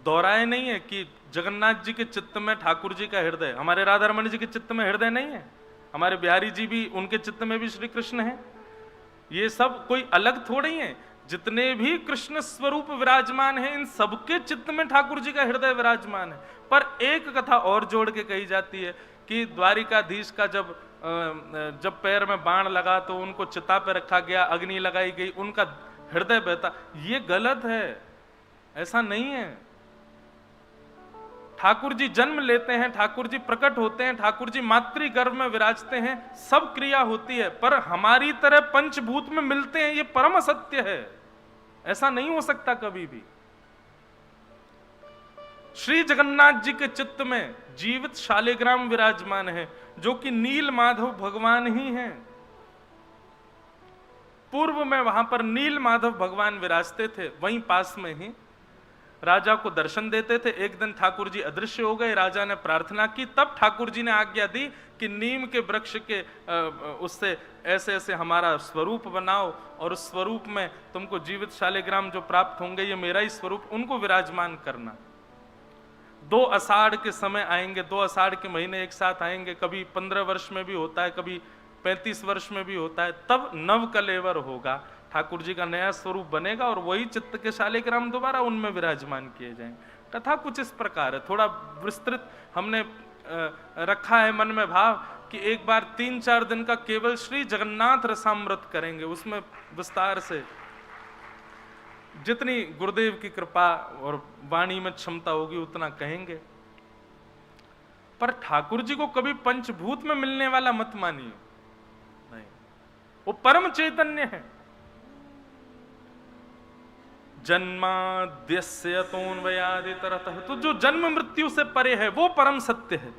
दोहराए नहीं है कि जगन्नाथ जी के चित्त में ठाकुर जी का हृदय, हमारे राधा रमण जी के चित्त में हृदय नहीं है, हमारे बिहारी जी भी उनके चित्त में भी श्री कृष्ण है। ये सब कोई अलग थोड़ी है, जितने भी कृष्ण स्वरूप विराजमान हैं इन सबके चित्त में ठाकुर जी का हृदय विराजमान है। पर एक कथा और जोड़ के कही जाती है कि द्वारिकाधीश का जब पैर में बाण लगा तो उनको चिता पे रखा गया, अग्नि लगाई गई, उनका हृदय बहता। ये गलत है, ऐसा नहीं है। ठाकुर जी जन्म लेते हैं, ठाकुर जी प्रकट होते हैं, ठाकुर जी मातृ गर्भ में विराजते हैं, सब क्रिया होती है, पर हमारी तरह पंचभूत में मिलते हैं, ये परम सत्य है। ऐसा नहीं हो सकता कभी भी। श्री जगन्नाथ जी के चित्त में जीवित शालिग्राम विराजमान है, जो कि नील माधव भगवान ही हैं। पूर्व में वहां पर नील माधव भगवान विराजते थे, वहीं पास में ही राजा को दर्शन देते थे। एक दिन ठाकुर जी अदृश्य हो गए, राजा ने प्रार्थना की, तब ठाकुर जी ने आज्ञा दी कि नीम के वृक्ष के उससे ऐसे ऐसे हमारा स्वरूप बनाओ, और उस स्वरूप में तुमको जीवित शालिग्राम जो प्राप्त होंगे, ये मेरा ही स्वरूप, उनको विराजमान करना। 2 आषाढ़ के समय आएंगे, 2 आषाढ़ के महीने एक साथ आएंगे, कभी 15 वर्ष में भी होता है, कभी 35 वर्ष में भी होता है, तब नव कलेवर होगा, ठाकुर जी का नया स्वरूप बनेगा और वही चित्त के शालिग्राम दोबारा उनमें विराजमान किए जाएंगे। कथा कुछ इस प्रकार है, थोड़ा विस्तृत हमने रखा है मन में भाव कि एक बार 3-4 दिन का केवल श्री जगन्नाथ रसामृत करेंगे, उसमें विस्तार से जितनी गुरुदेव की कृपा और वाणी में क्षमता होगी उतना कहेंगे। पर ठाकुर जी को कभी पंचभूत में मिलने वाला मत मानिए, नहीं, वो परम चैतन्य है। जन्माद्यस्य तोन्वयादितरतः, तो जो जन्म मृत्यु से परे है वो परम सत्य है।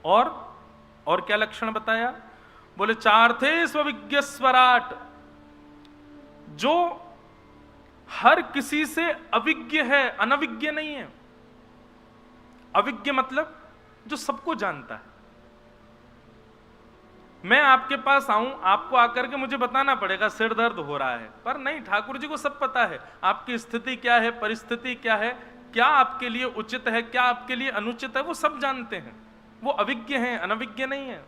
और क्या लक्षण बताया? बोले चार्थे स्वविज्ञ स्वराट, जो हर किसी से अविज्ञ है, अनविज्ञ नहीं है। अविज्ञ मतलब जो सबको जानता है। मैं आपके पास आऊं, आपको आकर के मुझे बताना पड़ेगा सिर दर्द हो रहा है, पर नहीं, ठाकुर जी को सब पता है, आपकी स्थिति क्या है, परिस्थिति क्या है, क्या आपके लिए उचित है, क्या आपके लिए अनुचित है, वो सब जानते हैं। वो अविज्ञ हैं, अनविज्ञ नहीं है।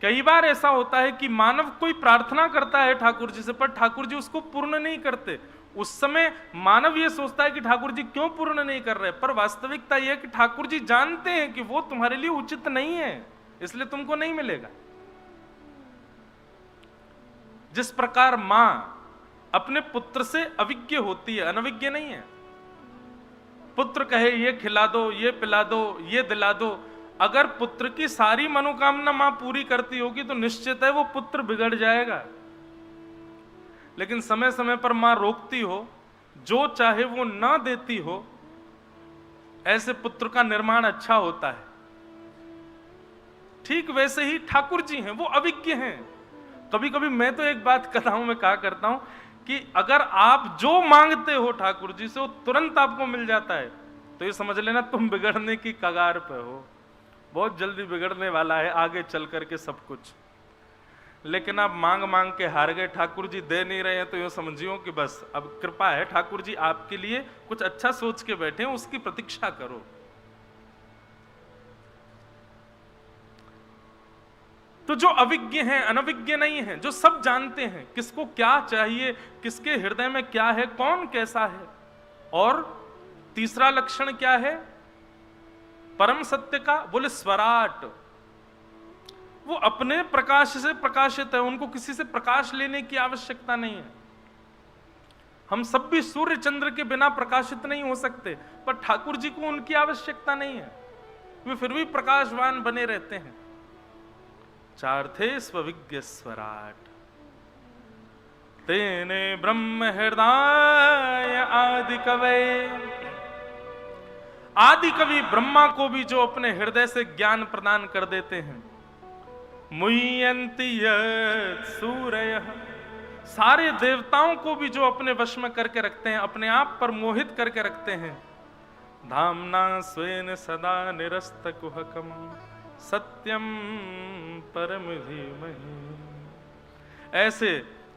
कई बार ऐसा होता है कि मानव कोई प्रार्थना करता है ठाकुर जी से, पर ठाकुर जी उसको पूर्ण नहीं करते। उस समय मानव यह सोचता है कि ठाकुर जी क्यों पूर्ण नहीं कर रहे, पर वास्तविकता यह है कि ठाकुर जी जानते हैं कि वो तुम्हारे लिए उचित नहीं है, इसलिए तुमको नहीं मिलेगा। जिस प्रकार मां अपने पुत्र से अविज्ञ होती है, अनविज्ञ नहीं है। पुत्र कहे ये खिला दो, ये पिला दो, ये दिला दो, अगर पुत्र की सारी मनोकामना मां पूरी करती होगी तो निश्चित है वो पुत्र बिगड़ जाएगा। लेकिन समय समय पर मां रोकती हो, जो चाहे वो ना देती हो, ऐसे पुत्र का निर्माण अच्छा होता है। ठीक वैसे ही ठाकुर जी हैं, वो अविज्ञ हैं। कभी कभी मैं तो एक बात कथाओं में कहा करता हूं कि अगर आप जो मांगते हो ठाकुर जी से वो तुरंत आपको मिल जाता है, तो ये समझ लेना तुम बिगड़ने की कगार पे हो, बहुत जल्दी बिगड़ने वाला है आगे चल करके सब कुछ। लेकिन आप मांग मांग के हार गए, ठाकुर जी दे नहीं रहे हैं, तो यूं समझियो कि बस अब कृपा है, ठाकुर जी आपके लिए कुछ अच्छा सोच के बैठे हैं, उसकी प्रतीक्षा करो। तो जो अविज्ञ हैं, अनविज्ञ नहीं हैं, जो सब जानते हैं किसको क्या चाहिए, किसके हृदय में क्या है, कौन कैसा है। और तीसरा लक्षण क्या है परम सत्य का? बोले स्वराट, वो अपने प्रकाश से प्रकाशित है, उनको किसी से प्रकाश लेने की आवश्यकता नहीं है। हम सब भी सूर्य चंद्र के बिना प्रकाशित नहीं हो सकते, पर ठाकुर जी को उनकी आवश्यकता नहीं है, वे फिर भी प्रकाशवान बने रहते हैं। चार्थे स्वविज्ञ स्वराट, तेने ब्रह्म हृदय आदि कवि, आदि कवि ब्रह्मा को भी जो अपने हृदय से ज्ञान प्रदान कर देते हैं। मुह्यन्ति यत् सूरयः, सारे देवताओं को भी जो अपने वश में करके रखते हैं, अपने आप पर मोहित करके रखते हैं। धाम्ना स्वेन सदा निरस्तकुहकम सत्यम परम धीमहि, ऐसे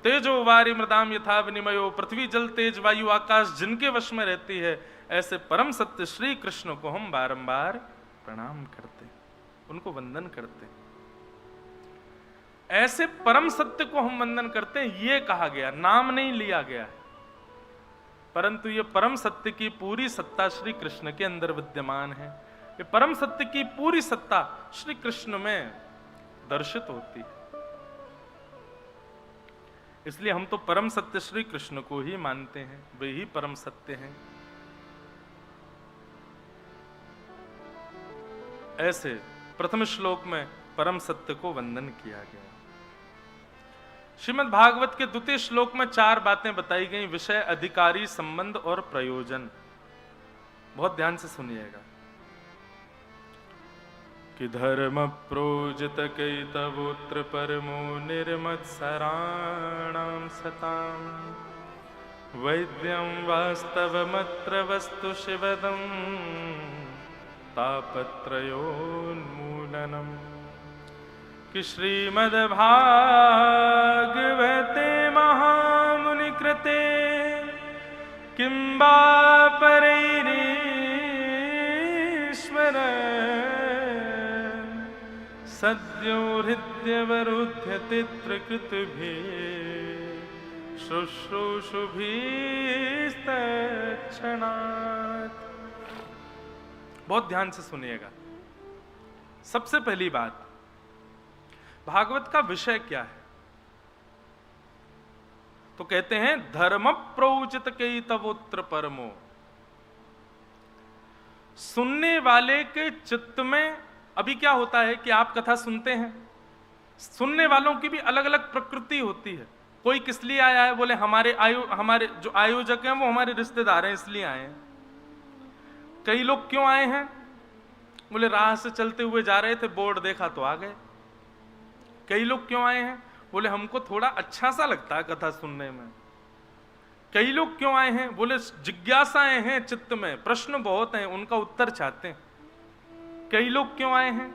तेजो वारी मृदाम यथा विनिमयो, पृथ्वी जल तेज वायु आकाश जिनके वश में रहती है, ऐसे परम सत्य श्री कृष्ण को हम बारंबार प्रणाम करते, उनको वंदन करते। ऐसे परम सत्य को हम वंदन करते हैं, ये कहा गया, नाम नहीं लिया गया है, परंतु ये परम सत्य की पूरी सत्ता श्री कृष्ण के अंदर विद्यमान है। ये परम सत्य की पूरी सत्ता श्री कृष्ण में दर्शित होती है। इसलिए हम तो परम सत्य श्री कृष्ण को ही मानते हैं, वे ही परम सत्य हैं। ऐसे प्रथम श्लोक में परम सत्य को वंदन किया गया। श्रीमद् भागवत के द्वितीय श्लोक में 4 बातें बताई गई, विषय, अधिकारी, संबंध और प्रयोजन। बहुत ध्यान से सुनिएगा। कि धर्म प्रोजित कैतवोत्र परमो निर्मत्सराणां सतां, वैद्यं वास्तवमत्र वस्तु शिवदं तापत्रयोन्मूलनम्। कि श्रीमद्भागवते महामुनिकृते किं वा परैरीश्वर सद्यो हृद्यवरुध्यतित्रकृतभिः शुश्रूषुभिस्तत्क्षणात्। बहुत ध्यान से सुनिएगा। सबसे पहली बात, भागवत का विषय क्या है? तो कहते हैं धर्म प्रोचित कैतवोत्र परमो। सुनने वाले के चित्त में अभी क्या होता है कि आप कथा सुनते हैं, सुनने वालों की भी अलग अलग प्रकृति होती है। कोई किस लिए आया है? बोले हमारे जो आयोजक हैं वो हमारे रिश्तेदार हैं इसलिए आए हैं। कई लोग क्यों आए हैं? बोले राह से चलते हुए जा रहे थे, बोर्ड देखा तो आ गए। कई लोग क्यों आए हैं? बोले हमको थोड़ा अच्छा सा लगता है कथा सुनने में। कई लोग क्यों आए हैं? बोले जिज्ञासाएं हैं चित्त में, प्रश्न बहुत हैं, उनका उत्तर चाहते हैं। कई लोग क्यों आए हैं?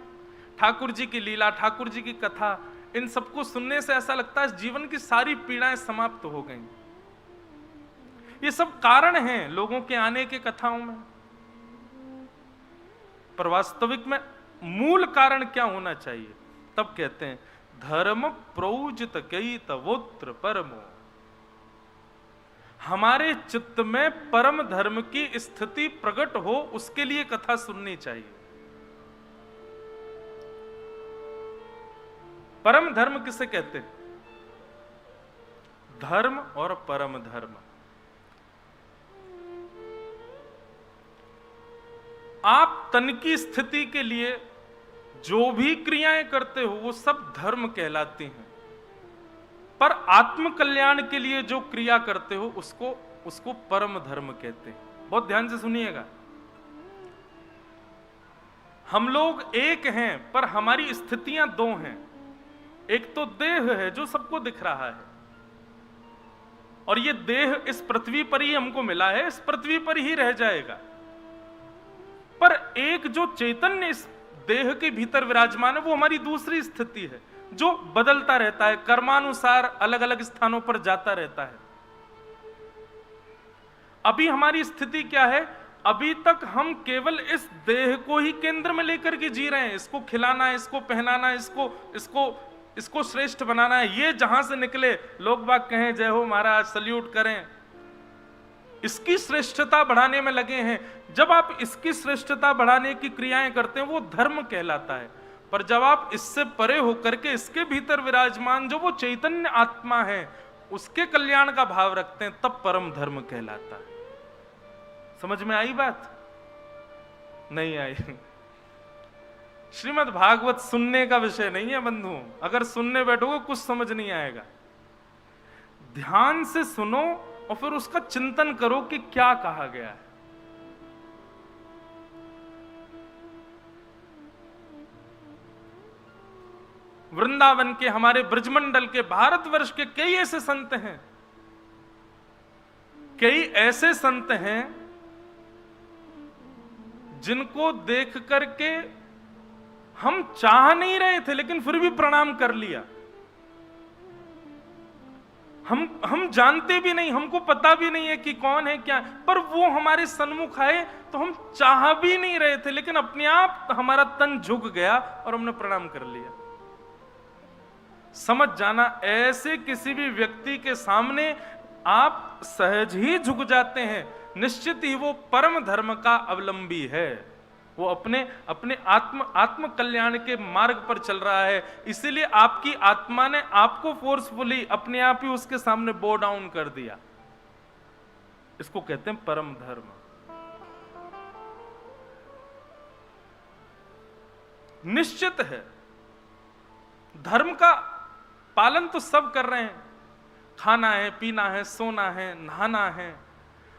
ठाकुर जी की लीला, ठाकुर जी की कथा, इन सबको सुनने से ऐसा लगता है जीवन की सारी पीड़ाएं समाप्त हो गई। ये सब कारण हैं लोगों के आने के कथाओं में। पर वास्तविक में मूल कारण क्या होना चाहिए? तब कहते हैं धर्म प्रोजित कैतवोत्र परमो। हमारे चित्त में परम धर्म की स्थिति प्रकट हो, उसके लिए कथा सुननी चाहिए। परम धर्म किसे कहते हैं? धर्म और परम धर्म। आप तन की स्थिति के लिए जो भी क्रियाएं करते हो वो सब धर्म कहलाती हैं, पर आत्म कल्याण के लिए जो क्रिया करते हो उसको परम धर्म कहते हैं। बहुत ध्यान से सुनिएगा। हम लोग एक हैं पर हमारी स्थितियां दो हैं। एक तो देह है जो सबको दिख रहा है, और ये देह इस पृथ्वी पर ही हमको मिला है, इस पृथ्वी पर ही रह जाएगा। पर एक जो चैतन्य इस देह के भीतर विराजमान है वो हमारी दूसरी स्थिति है, जो बदलता रहता है, कर्मानुसार अलग अलग स्थानों पर जाता रहता है। अभी हमारी स्थिति क्या है? अभी तक हम केवल इस देह को ही केंद्र में लेकर के जी रहे हैं। इसको खिलाना है, इसको पहनाना है, इसको श्रेष्ठ बनाना है। ये जहां से निकले लोग बाग कहें जय हो महाराज, सल्यूट करें, इसकी श्रेष्ठता बढ़ाने में लगे हैं। जब आप इसकी श्रेष्ठता बढ़ाने की क्रियाएं करते हैं वो धर्म कहलाता है। पर जब आप इससे परे होकर के इसके भीतर विराजमान जो वो चैतन्य आत्मा है उसके कल्याण का भाव रखते हैं, तब परम धर्म कहलाता है। समझ में आई बात? नहीं आई? श्रीमद् भागवत सुनने का विषय नहीं है बंधुओं। अगर सुनने बैठोगे कुछ समझ नहीं आएगा। ध्यान से सुनो और फिर उसका चिंतन करो कि क्या कहा गया है। वृंदावन के, हमारे ब्रजमंडल के, भारतवर्ष के कई ऐसे संत हैं, कई ऐसे संत हैं जिनको देख करके हम चाह नहीं रहे थे लेकिन फिर भी प्रणाम कर लिया। हम जानते भी नहीं, हमको पता भी नहीं है कि कौन है क्या, पर वो हमारे सन्मुख आए तो हम चाह भी नहीं रहे थे, लेकिन अपने आप हमारा तन झुक गया और हमने प्रणाम कर लिया। समझ जाना, ऐसे किसी भी व्यक्ति के सामने आप सहज ही झुक जाते हैं, निश्चित ही वो परम धर्म का अवलंबी है, वो अपने अपने आत्म कल्याण के मार्ग पर चल रहा है। इसीलिए आपकी आत्मा ने आपको फोर्सफुली अपने आप ही उसके सामने बो डाउन कर दिया। इसको कहते हैं परम धर्म। निश्चित है धर्म का पालन तो सब कर रहे हैं, खाना है, पीना है, सोना है, नहाना है,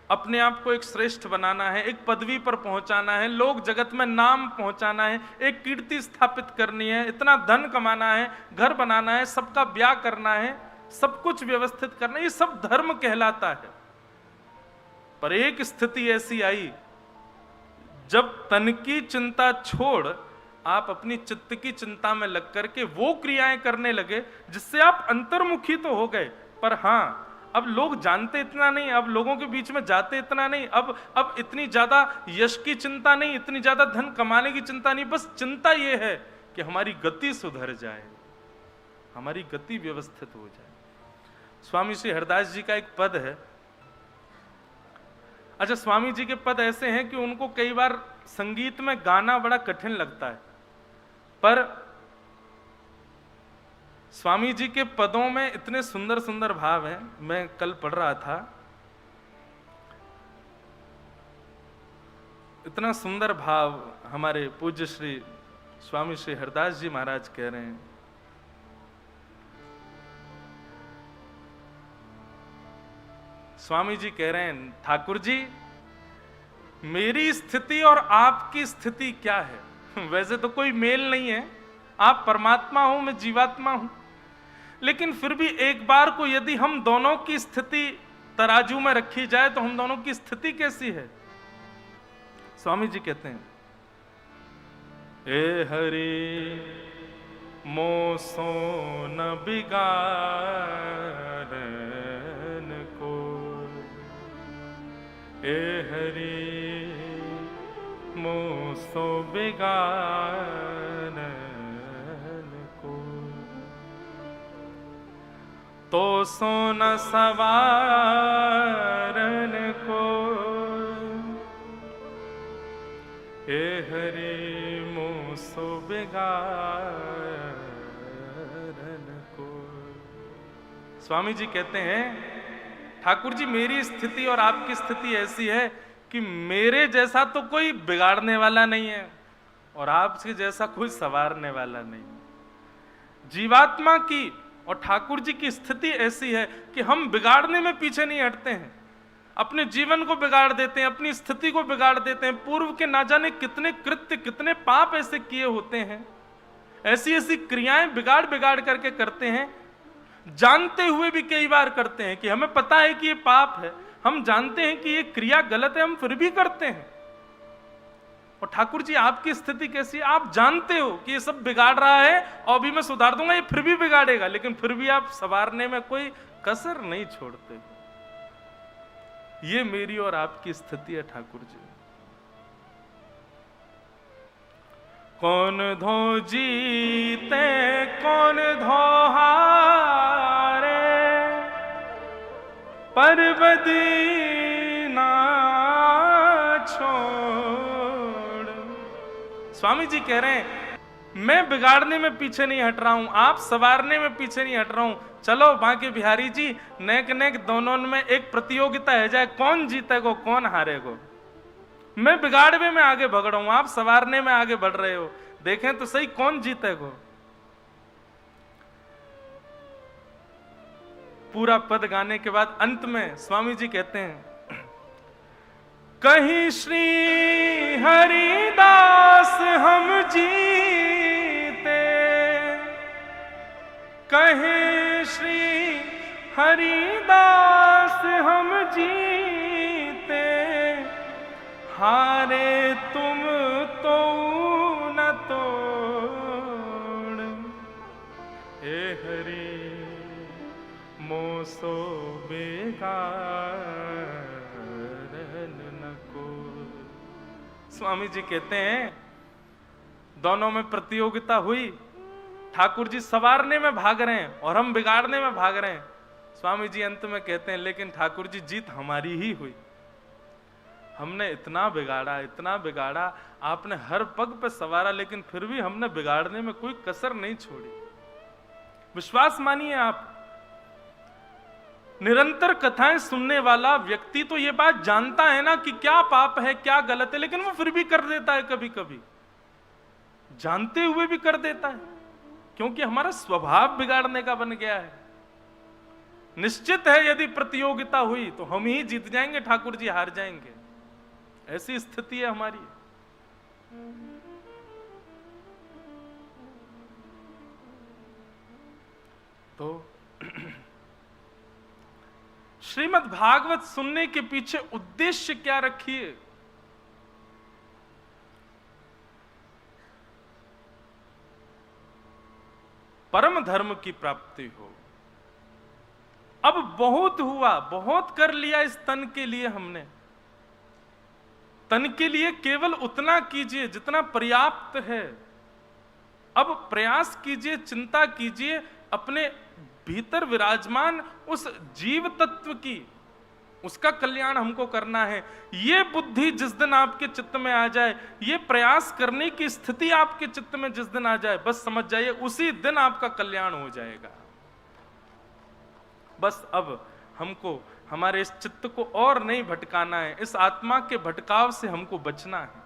अपने आप को एक श्रेष्ठ बनाना है, एक पदवी पर पहुंचाना है, लोक जगत में नाम पहुंचाना है, एक कीर्ति स्थापित करनी है, इतना धन कमाना है, घर बनाना है, सबका ब्याह करना है, सब कुछ व्यवस्थित करना है, ये सब धर्म कहलाता है। पर एक स्थिति ऐसी आई जब तन की चिंता छोड़ आप अपनी चित्त की चिंता में लग करके वो क्रियाएं करने लगे जिससे आप अंतर्मुखी तो हो गए, पर हां अब लोग जानते इतना नहीं, अब लोगों के बीच में जाते इतना नहीं, अब इतनी ज्यादा यश की चिंता नहीं, इतनी ज्यादा धन कमाने की चिंता नहीं, बस चिंता ये है कि हमारी गति सुधर जाए, हमारी गति व्यवस्थित हो जाए। स्वामी श्री हरदास जी का एक पद है। अच्छा, स्वामी जी के पद ऐसे हैं कि उनको कई बार संगीत में गाना बड़ा कठिन लगता है, पर स्वामी जी के पदों में इतने सुंदर सुंदर भाव हैं। मैं कल पढ़ रहा था, इतना सुंदर भाव हमारे पूज्य श्री स्वामी श्री हरदास जी महाराज कह रहे हैं। स्वामी जी कह रहे हैं, ठाकुर जी मेरी स्थिति और आपकी स्थिति क्या है? वैसे तो कोई मेल नहीं है, आप परमात्मा हो, मैं जीवात्मा हूं, लेकिन फिर भी एक बार को यदि हम दोनों की स्थिति तराजू में रखी जाए तो हम दोनों की स्थिति कैसी है? स्वामी जी कहते हैं, ए हरि मोसो न बिगाड़न को, ए हरि मोसो बिगाड़न को, तो सो न सवारन को, ए हरि मोसो बिगाड़न को। स्वामी जी कहते हैं, ठाकुर जी मेरी स्थिति और आपकी स्थिति ऐसी है कि मेरे जैसा तो कोई बिगाड़ने वाला नहीं है और आपसे जैसा कोई संवारने वाला नहीं। जीवात्मा की और ठाकुर जी की स्थिति ऐसी है कि हम बिगाड़ने में पीछे नहीं हटते हैं, अपने जीवन को बिगाड़ देते हैं, अपनी स्थिति को बिगाड़ देते हैं। पूर्व के ना जाने कितने कृत्य, कितने पाप ऐसे किए होते हैं, ऐसी ऐसी क्रियाएं बिगाड़ बिगाड़ करके करते हैं, जानते हुए भी कई बार करते हैं कि हमें पता है कि ये पाप है, हम जानते हैं कि ये क्रिया गलत है, हम फिर भी करते हैं। और ठाकुर जी आपकी स्थिति कैसी है? आप जानते हो कि ये सब बिगाड़ रहा है और अभी मैं सुधार दूंगा, ये फिर भी बिगाड़ेगा, लेकिन फिर भी आप संवारने में कोई कसर नहीं छोड़ते। ये मेरी और आपकी स्थिति है ठाकुर जी। कौन धो जीते कौन धो हारे, पर बदी ना छोड़। स्वामी जी कह रहे हैं, मैं बिगाड़ने में पीछे नहीं हट रहा हूं, आप संवारने में पीछे नहीं हट रहा हूं। चलो बांके बिहारी जी, नेक नेक दोनों में एक प्रतियोगिता है जाए, कौन जीतेगो कौन हारेगो। मैं बिगाड़वे में आगे बढ़ रहा हूं, आप संवारने में आगे बढ़ रहे हो, देखें तो सही कौन जीतेगो। पूरा पद गाने के बाद अंत में स्वामी जी कहते हैं, कहीं श्री हरिदास हम जीते, कहीं श्री हरिदास हम जीते, हारे तुम तो न तोड़, हे हरि मोह सो बेगारन न को। स्वामी जी कहते हैं दोनों में प्रतियोगिता हुई, ठाकुर जी संवारने में भाग रहे हैं और हम बिगाड़ने में भाग रहे हैं। स्वामी जी अंत में कहते हैं लेकिन ठाकुर जी जीत हमारी ही हुई, हमने इतना बिगाड़ा, आपने हर पग पे संवारा, लेकिन फिर भी हमने बिगाड़ने में कोई कसर नहीं छोड़ी। विश्वास मानिए आप, निरंतर कथाएं सुनने वाला व्यक्ति तो ये बात जानता है ना कि क्या पाप है क्या गलत है, लेकिन वो फिर भी कर देता है, कभी कभी जानते हुए भी कर देता है, क्योंकि हमारा स्वभाव बिगाड़ने का बन गया है। निश्चित है यदि प्रतियोगिता हुई तो हम ही जीत जाएंगे, ठाकुर जी हार जाएंगे, ऐसी स्थिति है हमारी। तो श्रीमद् भागवत सुनने के पीछे उद्देश्य क्या रखिए? परम धर्म की प्राप्ति हो। अब बहुत हुआ, बहुत कर लिया इस तन के लिए हमने। तन के लिए केवल उतना कीजिए जितना पर्याप्त है। अब प्रयास कीजिए, चिंता कीजिए अपने भीतर विराजमान उस जीव तत्व की, उसका कल्याण हमको करना है। ये बुद्धि जिस दिन आपके चित्त में आ जाए, ये प्रयास करने की स्थिति आपके चित्त में जिस दिन आ जाए, बस समझ जाइए उसी दिन आपका कल्याण हो जाएगा। बस अब हमको हमारे इस चित्त को और नहीं भटकाना है, इस आत्मा के भटकाव से हमको बचना है।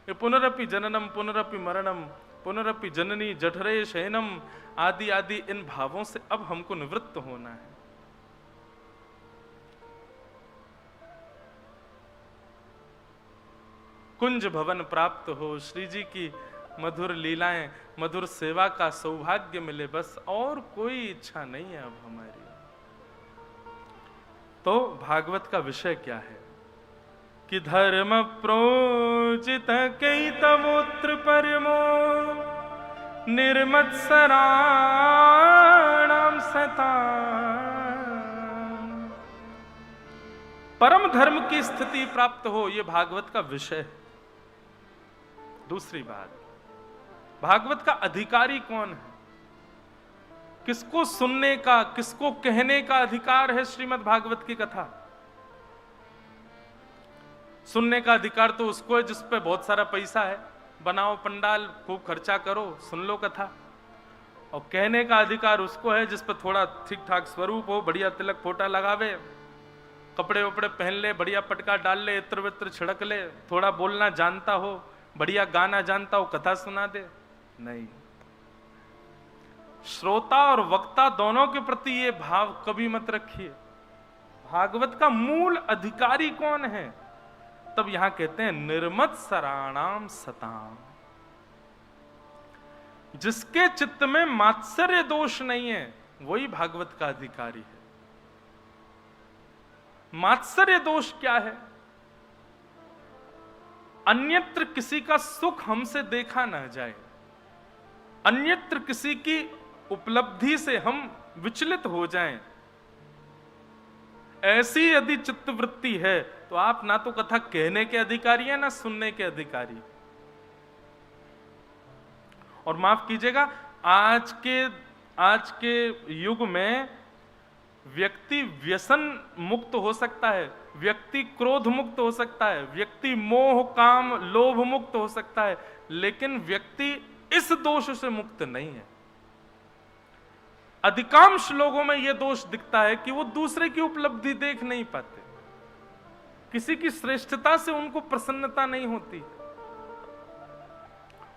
ये पुनरपि जननम पुनरपि मरणम पुनरपि जननी जठरे शयनम आदि आदि इन भावों से अब हमको निवृत्त होना है। कुंज भवन प्राप्त हो, श्री जी की मधुर लीलाएं, मधुर सेवा का सौभाग्य मिले, बस और कोई इच्छा नहीं है अब हमारी। तो भागवत का विषय क्या है कि धर्म प्रोचित कई तवोत्र परमो निर्मत्सराणाम सता। परम धर्म की स्थिति प्राप्त हो, यह भागवत का विषय है। दूसरी बात, भागवत का अधिकारी कौन है? किसको सुनने का, किसको कहने का अधिकार है श्रीमद् भागवत की कथा? सुनने का अधिकार तो उसको है जिस पे बहुत सारा पैसा है, बनाओ पंडाल, खूब खर्चा करो, सुन लो कथा। और कहने का अधिकार उसको है जिस पे थोड़ा ठीक ठाक स्वरूप हो, बढ़िया तिलक फोटा लगावे, कपड़े वपड़े पहन ले, बढ़िया पटका डाल ले, इत्र वित्र छिड़क ले, थोड़ा बोलना जानता हो, बढ़िया गाना जानता हो, कथा सुना दे। नहीं, श्रोता और वक्ता दोनों के प्रति ये भाव कभी मत रखिए। भागवत का मूल अधिकारी कौन है? तब यहां कहते हैं निर्मत्सराणाम सताम, जिसके चित्त में मात्सर्य दोष नहीं है वही भागवत का अधिकारी है। मात्सर्य दोष क्या है? अन्यत्र किसी का सुख हमसे देखा ना जाए, अन्यत्र किसी की उपलब्धि से हम विचलित हो जाएं, ऐसी यदि चित्तवृत्ति है तो आप ना तो कथा कहने के अधिकारी हैं ना सुनने के अधिकारी। और माफ कीजिएगा, आज के युग में व्यक्ति व्यसन मुक्त हो सकता है, व्यक्ति क्रोध मुक्त हो सकता है, व्यक्ति मोह काम लोभ मुक्त हो सकता है, लेकिन व्यक्ति इस दोष से मुक्त नहीं है। अधिकांश लोगों में यह दोष दिखता है कि वो दूसरे की उपलब्धि देख नहीं पाते, किसी की श्रेष्ठता से उनको प्रसन्नता नहीं होती,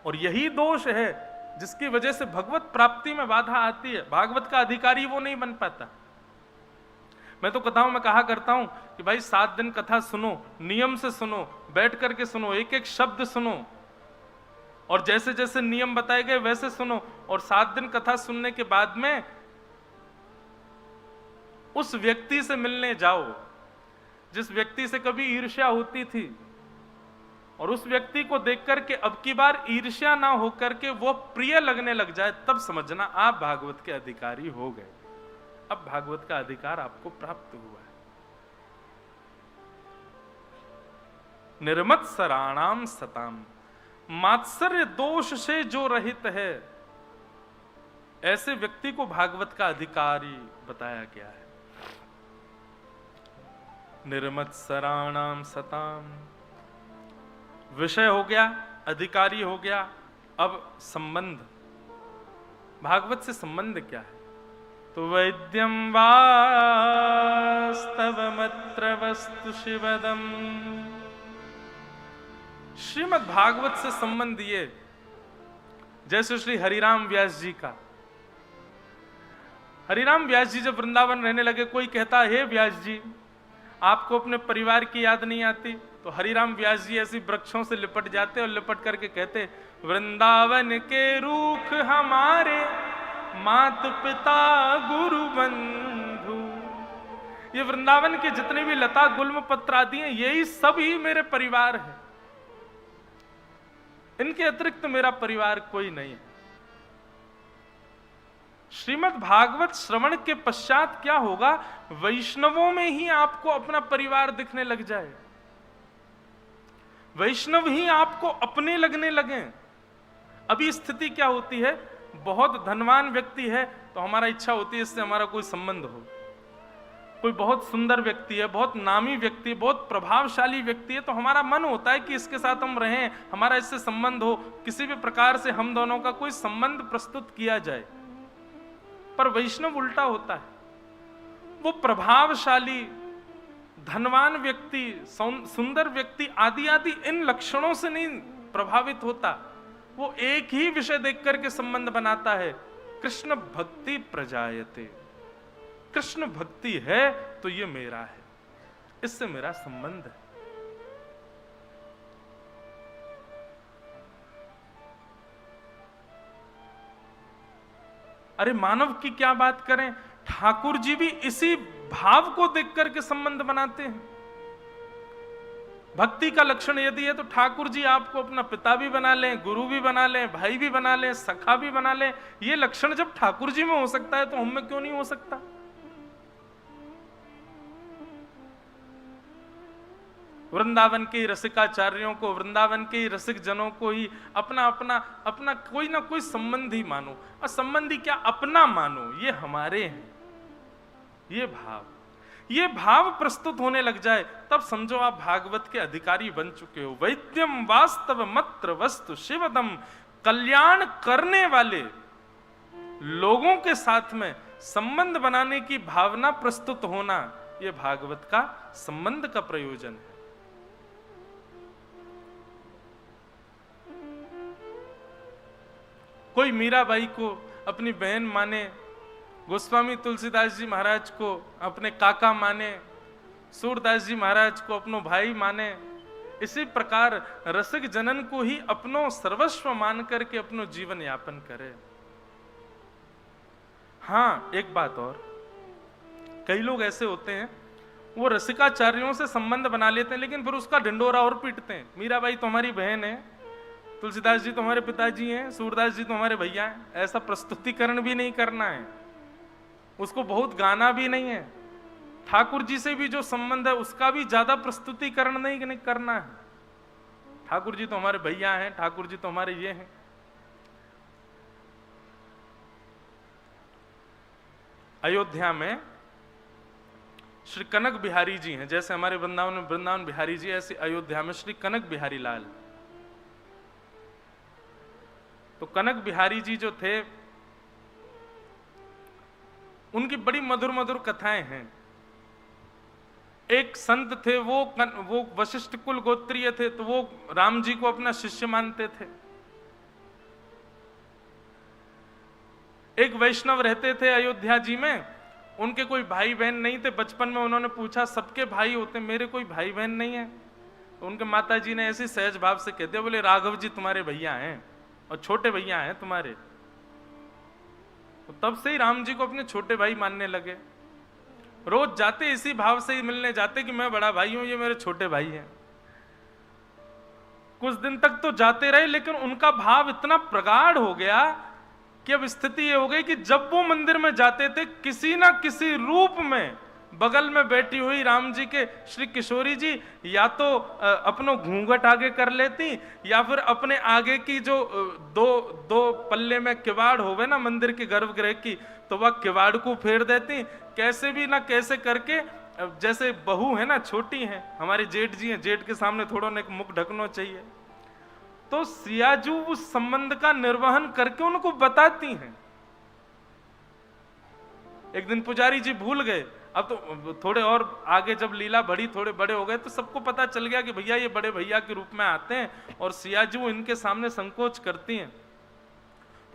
और यही दोष है जिसकी वजह से भगवत प्राप्ति में बाधा आती है। भागवत का अधिकारी वो नहीं बन पाता। मैं तो कथाओं में कहा करता हूं कि भाई 7 दिन कथा सुनो, नियम से सुनो, बैठ करके सुनो, एक एक शब्द सुनो, और जैसे जैसे नियम बताए गए वैसे सुनो, और 7 दिन कथा सुनने के बाद में उस व्यक्ति से मिलने जाओ जिस व्यक्ति से कभी ईर्ष्या होती थी, और उस व्यक्ति को देख करके अब की बार ईर्ष्या ना होकर के वो प्रिय लगने लग जाए, तब समझना आप भागवत के अधिकारी हो गए। अब भागवत का अधिकार आपको प्राप्त हुआ है। निर्मत्सराणाम सताम, मात्सर्य दोष से जो रहित है, ऐसे व्यक्ति को भागवत का अधिकारी बताया गया है। निर्मत्सराणाम सताम, विषय हो गया, अधिकारी हो गया। अब संबंध, भागवत से संबंध क्या है? तो वैद्यम वास्तवमत्र वस्तु शिवदम, श्रीमद् भागवत से संबंध ये जैसे श्री हरिराम व्यास जी का। हरिराम व्यास जी जब वृंदावन रहने लगे, कोई कहता हे व्यास जी आपको अपने परिवार की याद नहीं आती? तो हरिराम व्यास जी ऐसी वृक्षों से लिपट जाते और लिपट करके कहते, वृंदावन के रूख हमारे मात पिता गुरु बंधु, ये वृंदावन के जितने भी लता गुल्म पत्र आदि हैं, यही सब ही मेरे परिवार है, इनके अतिरिक्त मेरा परिवार कोई नहीं है। श्रीमद् भागवत श्रवण के पश्चात क्या होगा? वैष्णवों में ही आपको अपना परिवार दिखने लग जाए, वैष्णव ही आपको अपने लगने लगे। अभी स्थिति क्या होती है, बहुत धनवान व्यक्ति है तो हमारा इच्छा होती है इससे हमारा कोई संबंध हो। कोई बहुत सुंदर व्यक्ति है, बहुत नामी व्यक्ति है, बहुत प्रभावशाली व्यक्ति है, तो हमारा मन होता है कि इसके साथ हम रहें, हमारा इससे संबंध हो, किसी भी प्रकार से हम दोनों का कोई संबंध प्रस्तुत किया जाए। पर वैष्णव उल्टा होता है, वो प्रभावशाली धनवान व्यक्ति, सुंदर व्यक्ति आदि आदि इन लक्षणों से नहीं प्रभावित होता, वो एक ही विषय देख करके संबंध बनाता है, कृष्ण भक्ति प्रजायते, कृष्ण भक्ति है तो ये मेरा है, इससे मेरा संबंध है। अरे मानव की क्या बात करें, ठाकुर जी भी इसी भाव को देख करके संबंध बनाते हैं। भक्ति का लक्षण यदि है तो ठाकुर जी आपको अपना पिता भी बना लें, गुरु भी बना लें, भाई भी बना लें, सखा भी बना लें। ये लक्षण जब ठाकुर जी में हो सकता है तो हम में क्यों नहीं हो सकता? वृंदावन के रसिकाचार्यों को, वृंदावन के रसिक जनों को ही अपना अपना अपना कोई ना कोई संबंधी मानो, और संबंधी क्या अपना मानो, ये हमारे हैं। ये भाव प्रस्तुत होने लग जाए तब समझो आप भागवत के अधिकारी बन चुके हो। वैद्यम वास्तव मत्र वस्तु शिवदम, कल्याण करने वाले लोगों के साथ में संबंध बनाने की भावना प्रस्तुत होना, यह भागवत का संबंध का प्रयोजन है। कोई मीराबाई को अपनी बहन माने, गोस्वामी तुलसीदास जी महाराज को अपने काका माने, सूरदास जी महाराज को अपनो भाई माने, इसी प्रकार रसिक जनन को ही अपनो सर्वस्व मान करके अपनो जीवन यापन करे। हाँ, एक बात और, कई लोग ऐसे होते हैं वो रसिकाचार्यों से संबंध बना लेते हैं लेकिन फिर उसका ढिंडोरा और पीटते हैं। मीराबाई तो हमारी बहन है, तुलसीदास जी तो हमारे पिताजी हैं, सूरदास जी तो हमारे भैया हैं। ऐसा प्रस्तुतिकरण भी नहीं करना है, उसको बहुत गाना भी नहीं है। ठाकुर जी से भी जो संबंध है उसका भी ज्यादा प्रस्तुतिकरण नहीं करना है। ठाकुर जी तो हमारे भैया हैं, ठाकुर जी तो हमारे ये हैं। अयोध्या में श्री कनक बिहारी जी हैं, जैसे हमारे वृंदावन में वृंदावन बिहारी जी, ऐसे अयोध्या में श्री कनक बिहारी लाल। तो कनक बिहारी जी जो थे, उनकी बड़ी मधुर मधुर कथाएं हैं। एक संत थे, वो वशिष्ठ कुल गोत्रीय थे, तो वो राम जी को अपना शिष्य मानते थे। एक वैष्णव रहते थे अयोध्या जी में, उनके कोई भाई बहन नहीं थे। बचपन में उन्होंने पूछा, सबके भाई होते, मेरे कोई भाई बहन नहीं है। तो उनके माता जी ने ऐसे सहज भाव से कहते, बोले राघव जी तुम्हारे भैया हैं और छोटे भैया हैं तुम्हारे। तो तब से ही राम जी को अपने छोटे भाई मानने लगे। रोज जाते इसी भाव से ही मिलने जाते कि मैं बड़ा भाई हूं, ये मेरे छोटे भाई हैं। कुछ दिन तक तो जाते रहे लेकिन उनका भाव इतना प्रगाढ़ हो गया कि अब स्थिति ये हो गई कि जब वो मंदिर में जाते थे, किसी ना किसी रूप में बगल में बैठी हुई राम जी के श्री किशोरी जी या तो अपनो घूंघट आगे कर लेती, या फिर अपने आगे की जो दो पल्ले में किवाड़ होवे ना मंदिर के गर्भगृह की, तो वह किवाड़ को फेर देती। कैसे भी ना कैसे करके, जैसे बहू है ना, छोटी है, हमारे जेठ जी हैं, जेठ के सामने थोड़ा ना एक मुख ढकना चाहिए, तो सियाजू उस संबंध का निर्वहन करके उनको बताती हैं। एक दिन पुजारी जी भूल गए, अब तो थोड़े और आगे जब लीला बढ़ी, थोड़े बड़े हो गए, तो सबको पता चल गया कि भैया ये बड़े भैया के रूप में आते हैं और सियाजू इनके सामने संकोच करती हैं।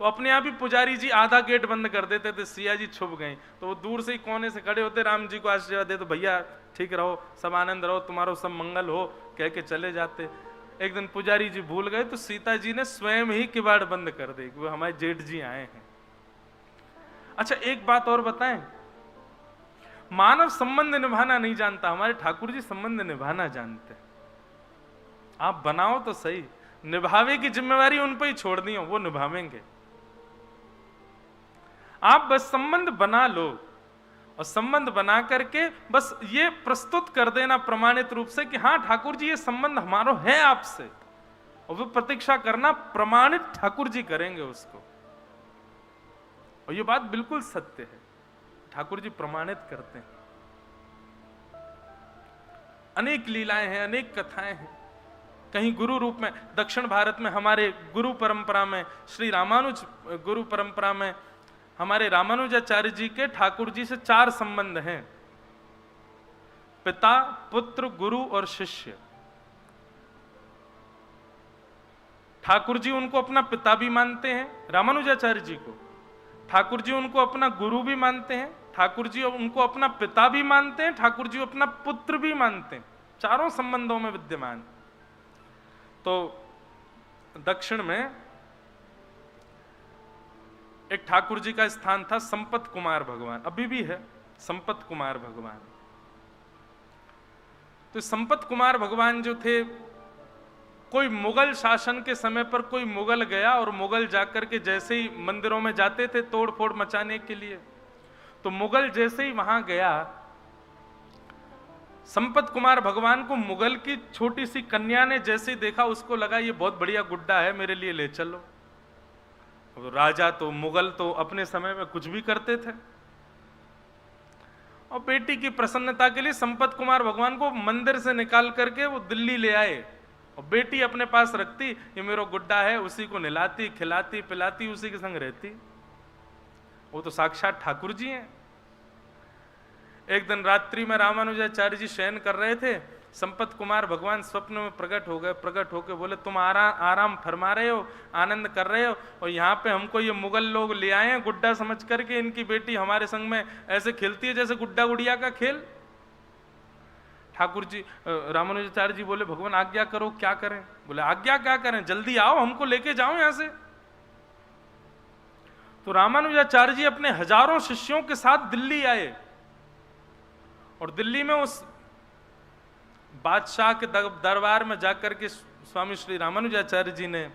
तो अपने आप ही पुजारी जी आधा गेट बंद कर देते थे, सिया जी छुप गए, तो वो दूर से ही कोने से खड़े होते, राम जी को आशीर्वाद दे, तो भैया ठीक रहो, सब आनंद रहो, तुम्हारा सब मंगल हो, कह के चले जाते। एक दिन पुजारी जी भूल गए तो सीता जी ने स्वयं ही किवाड़ बंद कर दी, वो हमारे जेठ जी आए हैं। अच्छा, एक बात और बताएं, मानव संबंध निभाना नहीं जानता, हमारे ठाकुर जी संबंध निभाना जानते। आप बनाओ तो सही, निभावे की जिम्मेवारी उन पर ही छोड़ दी हो, वो निभावेंगे। आप बस संबंध बना लो, और संबंध बना करके बस ये प्रस्तुत कर देना प्रमाणित रूप से कि हाँ ठाकुर जी ये संबंध हमारा है आपसे, और वो प्रतीक्षा करना प्रमाणित ठाकुर जी करेंगे उसको। और ये बात बिल्कुल सत्य है, ठाकुर जी प्रमाणित करते हैं। अनेक लीलाएं हैं, अनेक कथाएं हैं, कहीं गुरु रूप में। दक्षिण भारत में हमारे गुरु परंपरा में, श्री रामानुज गुरु परंपरा में हमारे रामानुजाचार्य जी के ठाकुर जी से 4 संबंध हैं, पिता, पुत्र, गुरु और शिष्य। ठाकुर जी उनको अपना पिता भी मानते हैं, रामानुजाचार्य जी को। ठाकुर जी उनको अपना गुरु भी मानते हैं, ठाकुर जी उनको अपना पिता भी मानते हैं, ठाकुर जी अपना पुत्र भी मानते हैं, चारों संबंधों में विद्यमान। तो दक्षिण में एक ठाकुर जी का स्थान था संपत कुमार भगवान, अभी भी है संपत कुमार भगवान। तो संपत कुमार भगवान जो थे, कोई मुगल शासन के समय पर कोई मुगल गया और मुगल जाकर के जैसे ही मंदिरों में जाते थे तोड़ फोड़ मचाने के लिए, तो मुगल जैसे ही वहां गया, संपत कुमार भगवान को मुगल की छोटी सी कन्या ने जैसे ही देखा, उसको लगा ये बहुत बढ़िया गुड्डा है, मेरे लिए ले चलो। राजा तो मुगल तो अपने समय में कुछ भी करते थे, और बेटी की प्रसन्नता के लिए संपत कुमार भगवान को मंदिर से निकाल करके वो दिल्ली ले आए, और बेटी अपने पास रखती, ये मेरा गुड्डा है, उसी को नहलाती खिलाती पिलाती, उसी के संग रहती। वो तो साक्षात ठाकुर जी हैं। एक दिन रात्रि में रामानुजाचार्य जी शयन कर रहे थे, संपत कुमार भगवान स्वप्न में प्रकट हो गए। प्रकट होकर बोले, तुम आराम फरमा रहे हो, आनंद कर रहे हो, और यहाँ पे हमको ये मुगल लोग ले आए हैं गुड्डा समझ करके, इनकी बेटी हमारे संग में ऐसे खेलती है जैसे गुड्डा गुड़िया का खेल। ठाकुर जी रामानुजाचार्य जी बोले, भगवान आज्ञा करो, क्या करें? बोले आज्ञा क्या करें, जल्दी आओ, हमको लेके जाओ यहां से। तो रामानुजाचार्य जी अपने हजारों शिष्यों के साथ दिल्ली आए, और दिल्ली में उस बादशाह के दरबार में जाकर के स्वामी श्री रामानुजाचार्य जी ने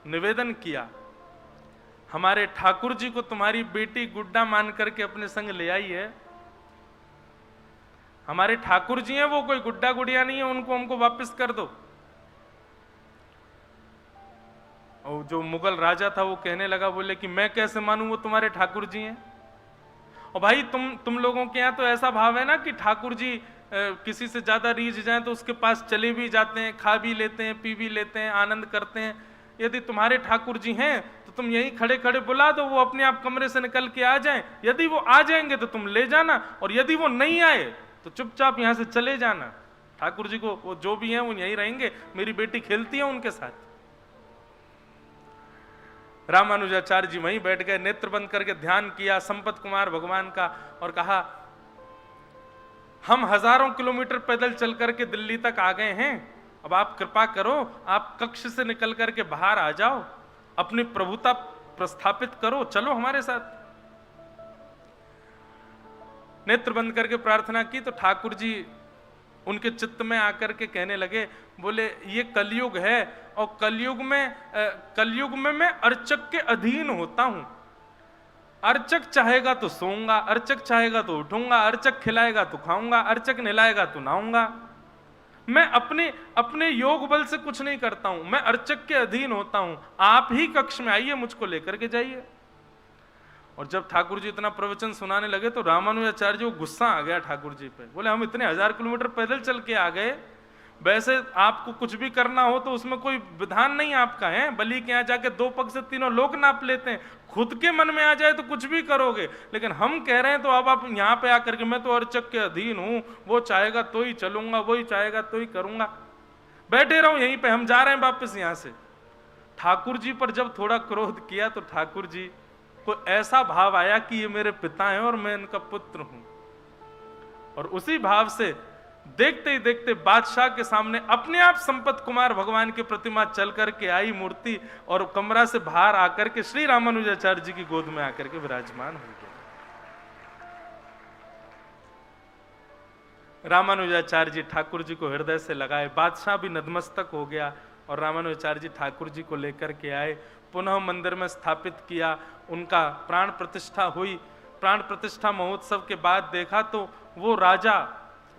निवेदन किया, हमारे ठाकुर जी को तुम्हारी बेटी गुड्डा मान करके अपने संग ले आई है, हमारे ठाकुर जी हैं, वो कोई गुड्डा गुड़िया नहीं है, उनको हमको वापस कर दो। और जो मुगल राजा था वो कहने लगा, बोले कि मैं कैसे मानूं वो तुम्हारे ठाकुर जी हैं। और भाई तुम लोगों के यहाँ तो ऐसा भाव है ना कि ठाकुर जी किसी से ज्यादा रीझ जाएं तो उसके पास चले भी जाते हैं, खा भी लेते हैं, पी भी लेते हैं, आनंद करते हैं। यदि तुम्हारे ठाकुर जी हैं तो तुम यहीं खड़े खड़े बुला दो, वो अपने आप कमरे से निकल के आ जाएं। यदि वो आ जाएंगे तो तुम ले जाना, और यदि वो नहीं आए तो चुपचाप यहां से चले जाना। ठाकुर जी को वो जो भी हैं वो यहीं रहेंगे, मेरी बेटी खेलती है उनके साथ। रामानुजाचार्य जी वहीं बैठ गए, नेत्र बंद करके ध्यान किया संपत कुमार भगवान का, और कहा, हम हजारों किलोमीटर पैदल चल करके दिल्ली तक आ गए हैं, अब आप कृपा करो, आप कक्ष से निकल करके बाहर आ जाओ, अपनी प्रभुता प्रस्थापित करो, चलो हमारे साथ। नेत्र बंद करके प्रार्थना की तो ठाकुर जी उनके चित्त में आकर के कहने लगे, बोले ये कलयुग है और कलयुग में मैं अर्चक के अधीन होता हूं। अर्चक चाहेगा तो सोऊंगा, अर्चक चाहेगा तो उठूंगा, अर्चक खिलाएगा तो खाऊंगा, अर्चक नहलाएगा तो नहाऊंगा। मैं अपने योग बल से कुछ नहीं करता हूं, मैं अर्चक के अधीन होता हूं। आप ही कक्ष में आइए, मुझको लेकर के जाइए। और जब ठाकुर जी इतना प्रवचन सुनाने लगे तो रामानुजाचार्य जी को गुस्सा आ गया ठाकुर जी पे। बोले हम इतने 1000 किलोमीटर पैदल चल के आ गए, वैसे आपको कुछ भी करना हो तो उसमें कोई विधान नहीं आपका है। बलि के यहाँ जाके 2 पग से 3 लोग नाप लेते हैं, खुद के मन में आ जाए तो कुछ भी करोगे, लेकिन हम कह रहे हैं तो अब आप यहाँ पे आकर के मैं तो अर्चक के अधीन हूं, वो चाहेगा तो ही चलूंगा, वही चाहेगा तो ही करूंगा, बैठे रहो यहीं पे, हम जा रहे हैं वापस यहां से। ठाकुर जी पर जब थोड़ा क्रोध किया तो ठाकुर जी को ऐसा भाव आया कि ये मेरे पिता हैं और मैं इनका पुत्र हूं। और उसी भाव से देखते ही देखते बादशाह के सामने अपने आप संपत कुमार भगवान की प्रतिमा चल करके आई मूर्ति, और कमरा से बाहर आकर के श्री रामानुजाचार्य जी की गोद में आकर के विराजमान हो गए। रामानुजाचार्य जी ठाकुर जी को हृदय से लगाए, बादशाह भी नतमस्तक हो गया और रामानुजाचार्य जी ठाकुर जी को लेकर के आए, पुनः मंदिर में स्थापित किया, उनका प्राण प्रतिष्ठा हुई। प्राण प्रतिष्ठा महोत्सव के बाद देखा तो वो राजा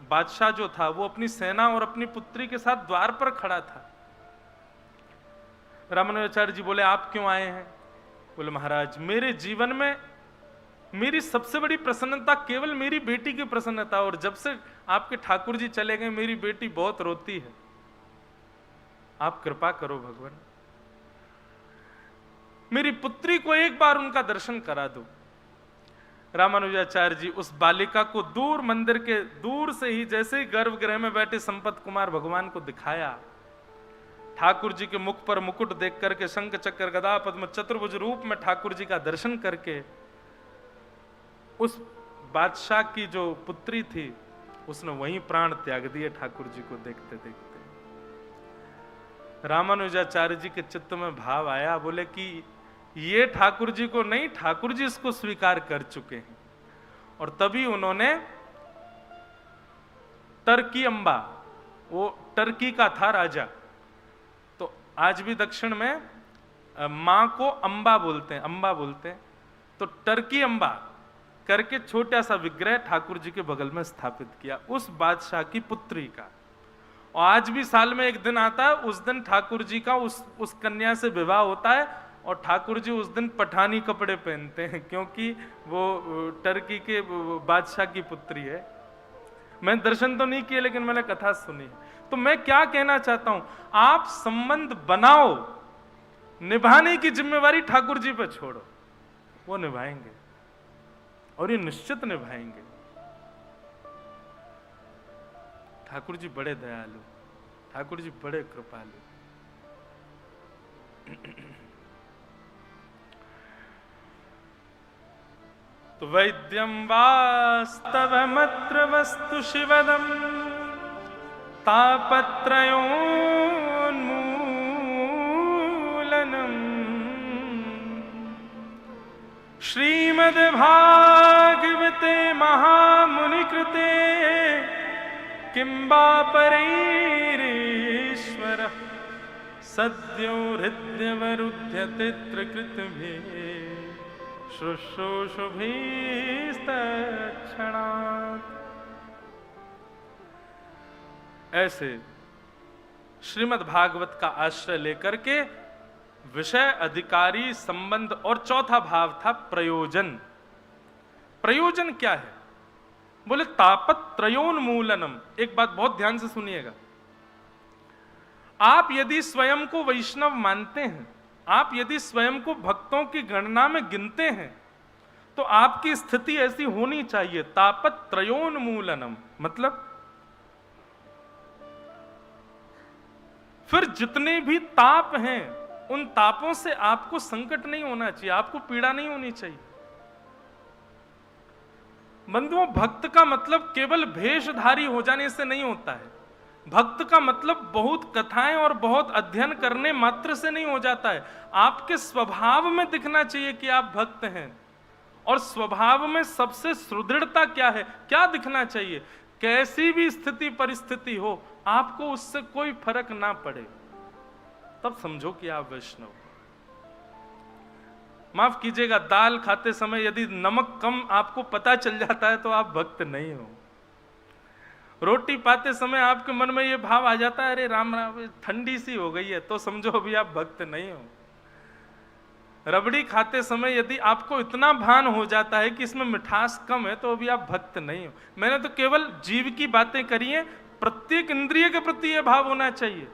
बादशाह जो था वो अपनी सेना और अपनी पुत्री के साथ द्वार पर खड़ा था। रामानुजाचार्य जी बोले आप क्यों आए हैं? बोले महाराज मेरे जीवन में मेरी सबसे बड़ी प्रसन्नता केवल मेरी बेटी की प्रसन्नता, और जब से आपके ठाकुर जी चले गए मेरी बेटी बहुत रोती है, आप कृपा करो भगवान, मेरी पुत्री को एक बार उनका दर्शन करा दो। रामानुजाचार्य जी उस बालिका को दूर मंदिर के दूर से ही जैसे ही गर्भगृह में बैठे संपत कुमार भगवान को दिखाया, ठाकुर जी के मुख पर मुकुट देख करके शंख चक्र गदा पद्म चतुर्भुज रूप में ठाकुर जी का दर्शन करके उस बादशाह की जो पुत्री थी उसने वहीं प्राण त्याग दिए ठाकुर जी को देखते देखते। रामानुजाचार्य जी के चित्त में भाव आया, बोले कि ये ठाकुर जी को नहीं, ठाकुर जी इसको स्वीकार कर चुके हैं। और तभी उन्होंने टर्की अंबा, वो टर्की का था राजा, तो आज भी दक्षिण में मां को अंबा बोलते हैं, अंबा बोलते हैं, तो टर्की अंबा करके छोटा सा विग्रह ठाकुर जी के बगल में स्थापित किया उस बादशाह की पुत्री का। और आज भी साल में एक दिन आता है, उस दिन ठाकुर जी का उस कन्या से विवाह होता है, और ठाकुर जी उस दिन पठानी कपड़े पहनते हैं क्योंकि वो टर्की के बादशाह की पुत्री है। मैं दर्शन तो नहीं किए लेकिन मैंने कथा सुनी है। तो मैं क्या कहना चाहता हूं, आप संबंध बनाओ, निभाने की जिम्मेवारी ठाकुर जी पे छोड़ो, वो निभाएंगे और ये निश्चित निभाएंगे। ठाकुर जी बड़े दयालु, ठाकुर जी बड़े कृपालु। तो वैद्यं वास्तवमत्र वस्तु शिवदं तापत्रयोन्मूलनम् श्रीमद्भागवते महामुनिकृते किं वा परैरीश्वरः सद्यो हृद्यवरुध्यते त्रिकृतभिः शुश्रूषुभिस्तत्क्षणात्। ऐसे श्रीमद् भागवत का आश्रय लेकर के विषय, अधिकारी, संबंध, और चौथा भाव था प्रयोजन। प्रयोजन क्या है? बोले तापत्रयोन्मूलनम। एक बात बहुत ध्यान से सुनिएगा, आप यदि स्वयं को वैष्णव मानते हैं, आप यदि स्वयं को भक्तों की गणना में गिनते हैं, तो आपकी स्थिति ऐसी होनी चाहिए, तापत्रयोन्मूलनम, मतलब फिर जितने भी ताप हैं उन तापों से आपको संकट नहीं होना चाहिए, आपको पीड़ा नहीं होनी चाहिए। बंधुओं, भक्त का मतलब केवल भेषधारी हो जाने से नहीं होता है। भक्त का मतलब बहुत कथाएं और बहुत अध्ययन करने मात्र से नहीं हो जाता है। आपके स्वभाव में दिखना चाहिए कि आप भक्त हैं। और स्वभाव में सबसे सुदृढ़ता क्या है, क्या दिखना चाहिए? कैसी भी स्थिति परिस्थिति हो, आपको उससे कोई फर्क ना पड़े, तब समझो कि आप वैष्णव हो। माफ कीजिएगा, दाल खाते समय यदि नमक कम आपको पता चल जाता है तो आप भक्त नहीं हो। रोटी पाते समय आपके मन में ये भाव आ जाता है, अरे राम राम ठंडी सी हो गई है, तो समझो अभी आप भक्त नहीं हो। रबड़ी खाते समय यदि आपको इतना भान हो जाता है कि इसमें मिठास कम है, तो अभी आप भक्त नहीं हो। मैंने तो केवल जीव की बातें करी हैं, प्रत्येक इंद्रिय के प्रति यह भाव होना चाहिए।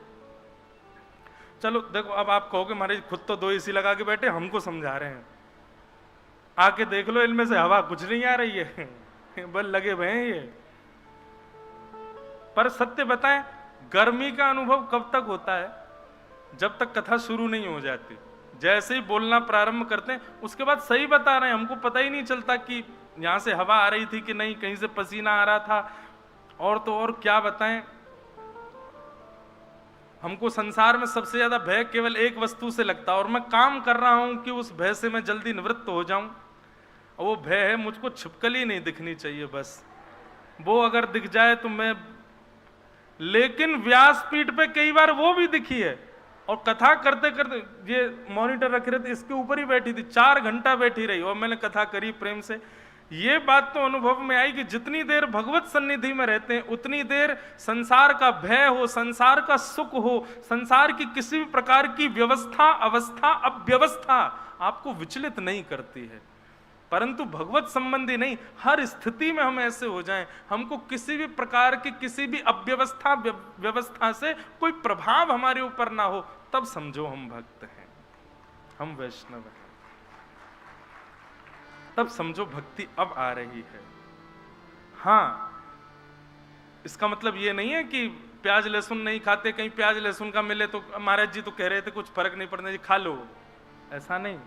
चलो देखो, अब आप कहोगे महाराज खुद तो 2 एसी लगा के बैठे, हमको समझा रहे हैं, आके देख लो इनमें से हवा कुछ नहीं आ रही है बल लगे हुए हैं ये। पर सत्य बताएं, गर्मी का अनुभव कब तक होता है? जब तक कथा शुरू नहीं हो जाती। जैसे ही बोलना प्रारंभ करते हैं, उसके बाद सही बता रहे हैं, हमको पता ही नहीं चलता कि यहां से हवा आ रही थी कि नहीं, कहीं से पसीना आ रहा था। और तो और क्या बताएं, हमको संसार में सबसे ज्यादा भय केवल एक वस्तु से लगता है, और मैं काम कर रहा हूं कि उस भय से मैं जल्दी निवृत्त हो जाऊं। और वो भय है, मुझको छिपकली नहीं दिखनी चाहिए, बस वो अगर दिख जाए तो मैं। लेकिन व्यासपीठ पे कई बार वो भी दिखी है, और कथा करते करते ये मॉनिटर रखे रहते, इसके ऊपर ही बैठी थी, 4 घंटा बैठी रही, और मैंने कथा करी प्रेम से। ये बात तो अनुभव में आई कि जितनी देर भगवत सन्निधि में रहते हैं, उतनी देर संसार का भय हो, संसार का सुख हो, संसार की किसी भी प्रकार की व्यवस्था, अवस्था, अव्यवस्था आपको विचलित नहीं करती है। परंतु भगवत संबंधी नहीं, हर स्थिति में हम ऐसे हो जाएं, हमको किसी भी प्रकार की किसी भी अव्यवस्था व्यवस्था से कोई प्रभाव हमारे ऊपर ना हो, तब समझो हम भक्त हैं, हम वैष्णव हैं। तब समझो भक्ति अब आ रही है। हाँ, इसका मतलब ये नहीं है कि प्याज लहसुन नहीं खाते, कहीं प्याज लहसुन का मिले तो महाराज जी तो कह रहे थे कुछ फर्क नहीं पड़ना जी, खा लो, ऐसा नहीं।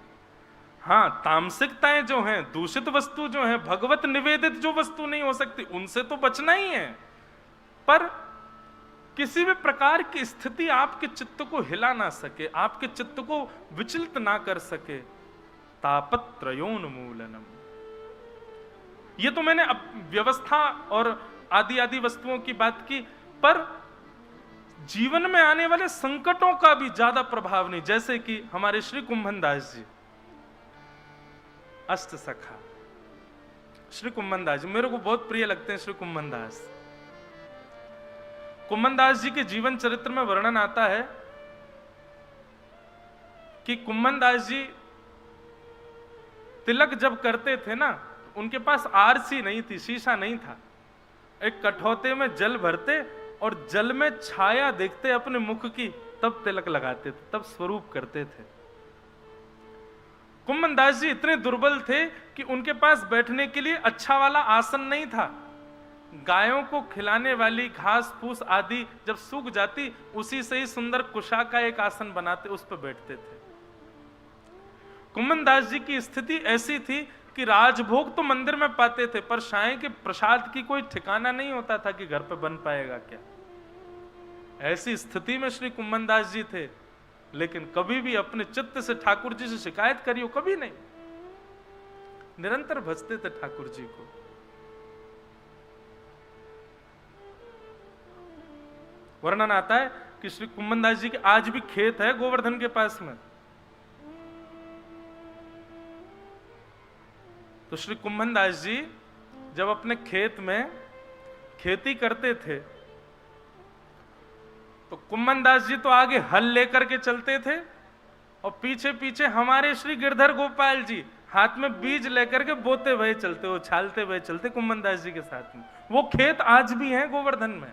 हाँ, तामसिकताएं जो हैं, दूषित वस्तु जो है, भगवत निवेदित जो वस्तु नहीं हो सकती, उनसे तो बचना ही है। पर किसी भी प्रकार की स्थिति आपके चित्त को हिला ना सके, आपके चित्त को विचलित ना कर सके। तापत्रयोन्मूलनम, ये तो मैंने व्यवस्था और आदि आदि वस्तुओं की बात की, पर जीवन में आने वाले संकटों का भी ज्यादा प्रभाव नहीं। जैसे कि हमारे श्री कुंभन दास जी, अष्ट सखा श्री कुंभन दास जी मेरे को बहुत प्रिय लगते हैं। श्री कुंभन दास जी के जीवन चरित्र में वर्णन आता है कि कुंभन दास जी तिलक जब करते थे ना, उनके पास आरसी नहीं थी, शीशा नहीं था। एक कठौते में जल भरते और जल में छाया देखते अपने मुख की, तब तिलक लगाते थे, तब स्वरूप करते थे। कुंभन दास जी इतने दुर्बल थे कि उनके पास बैठने के लिए अच्छा वाला आसन नहीं था। गायों को खिलाने वाली घास फूस आदि जब सूख जाती, उसी से ही सुंदर कुशा का एक आसन बनाते, उस पर बैठते थे। कुंभन दास जी की स्थिति ऐसी थी कि राजभोग तो मंदिर में पाते थे, पर साईं के प्रसाद की कोई ठिकाना नहीं होता था कि घर पे बन पाएगा क्या। ऐसी स्थिति में श्री कुंभन दास जी थे, लेकिन कभी भी अपने चित्त से ठाकुर जी से शिकायत करी हो, कभी नहीं। निरंतर भजते थे ठाकुर जी को। वर्णन आता है कि श्री कुंभन दास जी के आज भी खेत है गोवर्धन के पास में। तो श्री कुंभन दास जी जब अपने खेत में खेती करते थे, तो कुंभन दास जी तो आगे हल लेकर के चलते थे, और पीछे पीछे हमारे श्री गिरधर गोपाल जी हाथ में बीज लेकर के बोते हुए चलते, उछालते हुए चलते कुंभन दास जी के साथ में। वो खेत आज भी हैं गोवर्धन में,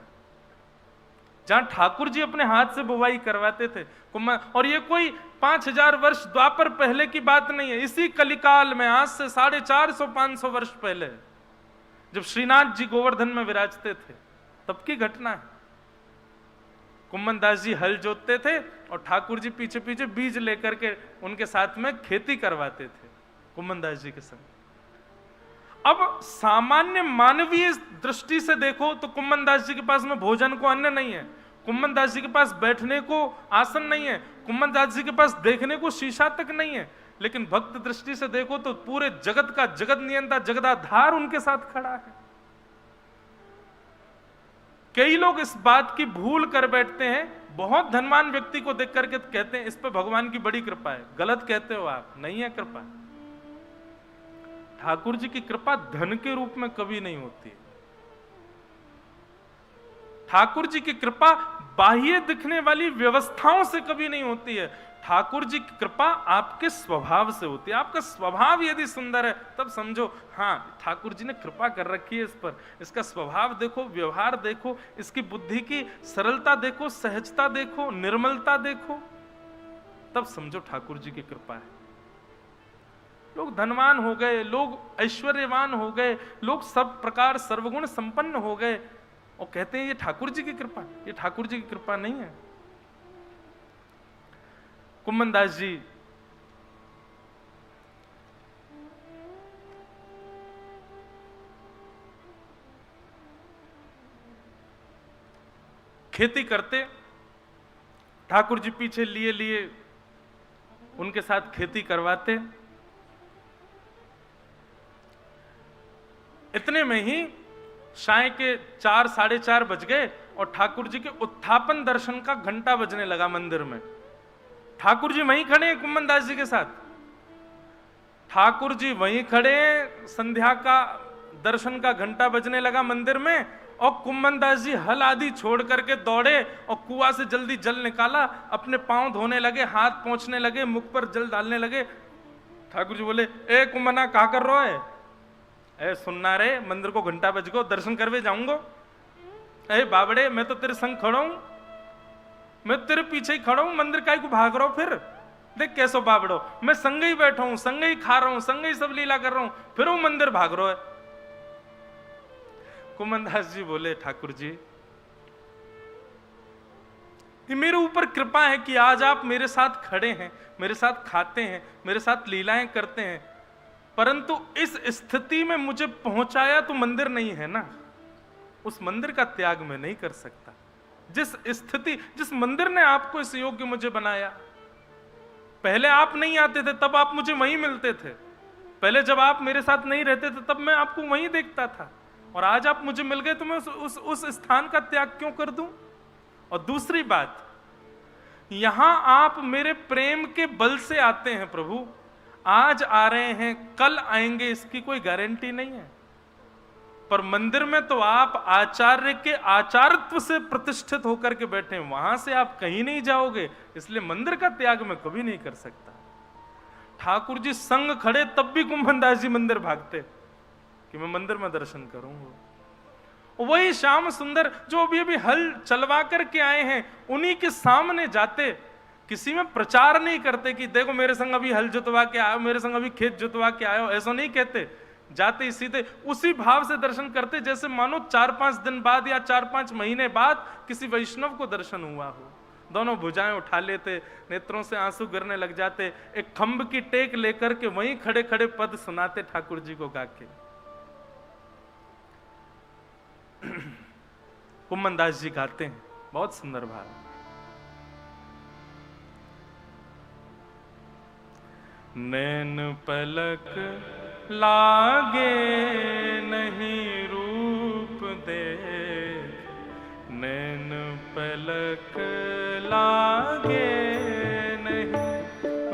जहां ठाकुर जी अपने हाथ से बुवाई करवाते थे। और ये कोई 5000 वर्ष द्वापर पहले की बात नहीं है, इसी कलिकाल में आज से 450-500 वर्ष पहले, जब श्रीनाथ जी गोवर्धन में विराजते थे, तब की घटना है। कुंभन दास जी हल जोतते थे और ठाकुर जी पीछे पीछे बीज लेकर के उनके साथ में खेती करवाते थे कुंभन दास जी के संग। अब सामान्य मानवीय दृष्टि से देखो तो कुंभन दास जी के पास में भोजन को अन्न नहीं है, कुंभन दास जी के पास बैठने को आसन नहीं है, कुंभन दास जी के पास देखने को शीशा तक नहीं है। लेकिन भक्त दृष्टि से देखो तो पूरे जगत का जगत नियंता, जगदाधार उनके साथ खड़ा है। कई लोग इस बात की भूल कर बैठते हैं, बहुत धनवान व्यक्ति को देख करके कहते हैं इस पे भगवान की बड़ी कृपा है। गलत कहते हो आप, नहीं है कृपा। ठाकुर जी की कृपा धन के रूप में कभी नहीं होती है। ठाकुर जी की कृपा बाह्य दिखने वाली व्यवस्थाओं से कभी नहीं होती है। ठाकुर जी की कृपा आपके स्वभाव से होती है। आपका स्वभाव यदि सुंदर है तब समझो हाँ ठाकुर जी ने कृपा कर रखी है इस पर। इसका स्वभाव देखो, व्यवहार देखो, इसकी बुद्धि की सरलता देखो, सहजता देखो, निर्मलता देखो, तब समझो ठाकुर जी की कृपा है। लोग धनवान हो गए, लोग ऐश्वर्यवान हो गए, लोग सब प्रकार सर्वगुण संपन्न हो गए और कहते हैं ये ठाकुर जी की कृपा। ये ठाकुर जी की कृपा नहीं है। कुम्मनदास जी खेती करते, ठाकुर जी पीछे लिए लिए उनके साथ खेती करवाते। इतने में ही साय के 4 साढ़े 4 बज गए और ठाकुर जी के उत्थापन दर्शन का घंटा बजने लगा मंदिर में। ठाकुर जी वहीं खड़े हैं कुम्मनदास जी के साथ। ठाकुर जी वहीं खड़े हैं, संध्या का दर्शन का घंटा बजने लगा मंदिर में और कुम्मनदास जी हल आदि छोड़ करके दौड़े और कुआं से जल्दी जल निकाला, अपने पांव धोने लगे, हाथ पोंछने लगे, मुख पर जल डालने लगे। ठाकुर जी बोले ए कुम्मना क्या कर रहा है? ए सुनना रे, मंदिर को घंटा बज गो, दर्शन करवे जाऊंगो। ए बाबड़े मैं तो तेरे संग खड़ा हूं, मैं तेरे पीछे ही खड़ा हूं, मंदिर काहे को भाग रहा हूं? फिर देख कैसो बाबड़ो, मैं संगे ही बैठा हूं, संगे ही खा रहा हूं, संगे ही सब लीला कर रहा हूं, फिर वो मंदिर भाग रहा है। कुम्मनदास जी बोले ठाकुर जी ये मेरे ऊपर कृपा है कि आज आप मेरे साथ खड़े हैं, मेरे साथ खाते हैं, मेरे साथ लीलाएं करते हैं, परंतु इस स्थिति में मुझे पहुंचाया तो मंदिर नहीं है ना। उस मंदिर का त्याग मैं नहीं कर सकता। जिस स्थिति, जिस मंदिर ने आपको इस योग्य मुझे बनाया, पहले आप नहीं आते थे तब आप मुझे वहीं मिलते थे, पहले जब आप मेरे साथ नहीं रहते थे तब मैं आपको वहीं देखता था, और आज आप मुझे मिल गए तो मैं उस स्थान का त्याग क्यों कर दूं? और दूसरी बात, यहां आप मेरे प्रेम के बल से आते हैं प्रभु, आज आ रहे हैं कल आएंगे इसकी कोई गारंटी नहीं है। पर मंदिर में तो आप आचार्य के आचार्यत्व से प्रतिष्ठित होकर के बैठे हैं, वहां से आप कहीं नहीं जाओगे, इसलिए मंदिर का त्याग मैं कभी नहीं कर सकता। ठाकुर जी संग खड़े तब भी कुम्मनदास जी मंदिर भागते कि मैं मंदिर में दर्शन करूंगा। वही श्याम सुंदर जो अभी अभी हल चलवा करके आए हैं, उन्हीं के सामने जाते, किसी में प्रचार नहीं करते कि देखो मेरे संग अभी हल जुतवा के आयो, मेरे संग अभी खेत जुतवा के आयो, ऐसा नहीं कहते। जाते सीधे उसी भाव से दर्शन करते जैसे मानो 4-5 दिन बाद या 4-5 महीने बाद किसी वैष्णव को दर्शन हुआ हो। दोनों भुजाएं उठा लेते, नेत्रों से आंसू गिरने लग जाते, एक खंभ की टेक लेकर के वहीं खड़े खड़े पद सुनाते ठाकुर जी को गा के। कुम्मनदास जी गाते हैं, बहुत सुंदर भाव। नैन पलक लागे नहीं रूप देख, नैन पलक लागे नहीं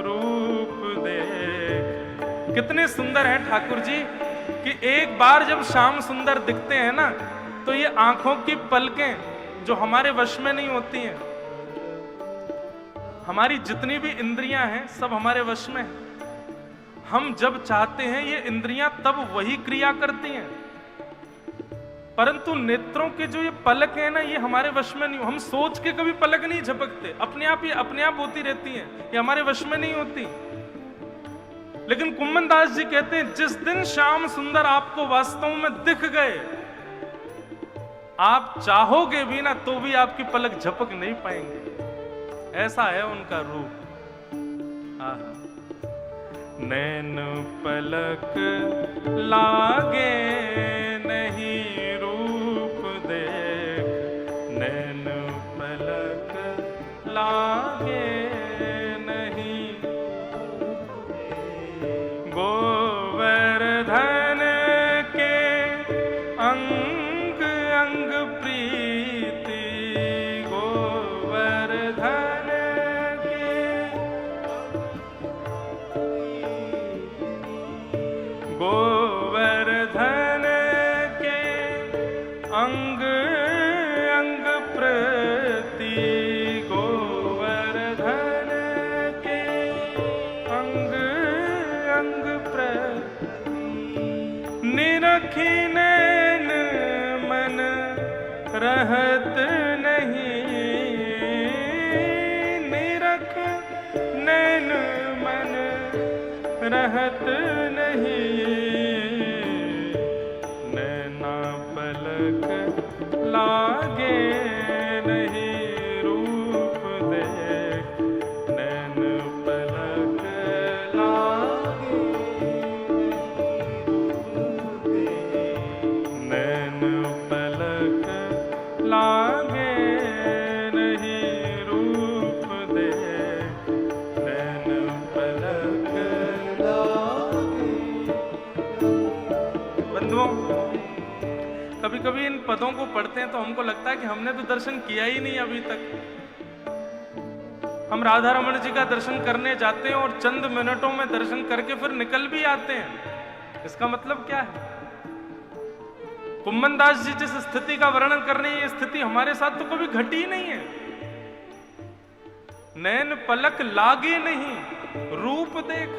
रूप देख। कितने सुंदर हैं ठाकुर जी कि एक बार जब श्याम सुंदर दिखते हैं ना तो ये आंखों की पलकें जो हमारे वश में नहीं होती हैं, हमारी जितनी भी इंद्रियां हैं सब हमारे वश में है। हम जब चाहते हैं ये इंद्रियां तब वही क्रिया करती हैं, परंतु नेत्रों के जो ये पलक है ना ये हमारे वश में नहीं। हम सोच के कभी पलक नहीं झपकते, अपने आप ये अपने आप होती रहती हैं, ये हमारे वश में नहीं होती। लेकिन कुम्मनदास जी कहते हैं जिस दिन श्याम सुंदर आपको वास्तव में दिख गए, आप चाहोगे भी ना तो भी आपकी पलक झपक नहीं पाएंगे, ऐसा है उनका रूप। आहा। नैन पलक लागे नहीं रूप देख, नैन पलक लागे नहीं। गोवर्धन के अंग अंग प्रीत निरखी नैन मन रहत नहीं, निरख नैन मन रहत नहीं, नैना पलक लागे नहीं रूप देख, नैन पलक लागे नैन पलक लागे नहीं रूप देख, नैन पलक लागे। बंधुओं, कभी कभी इन पदों को पढ़ते हैं तो हमको लगता है कि हमने तो दर्शन किया ही नहीं अभी तक। हम राधा रमण जी का दर्शन करने जाते हैं और चंद मिनटों में दर्शन करके फिर निकल भी आते हैं। इसका मतलब क्या है? कुम्भन दास जी जिस स्थिति का वर्णन कर रहे हैं, ये स्थिति हमारे साथ तो कभी घटी ही नहीं है। नैन पलक लागे नहीं रूप देख,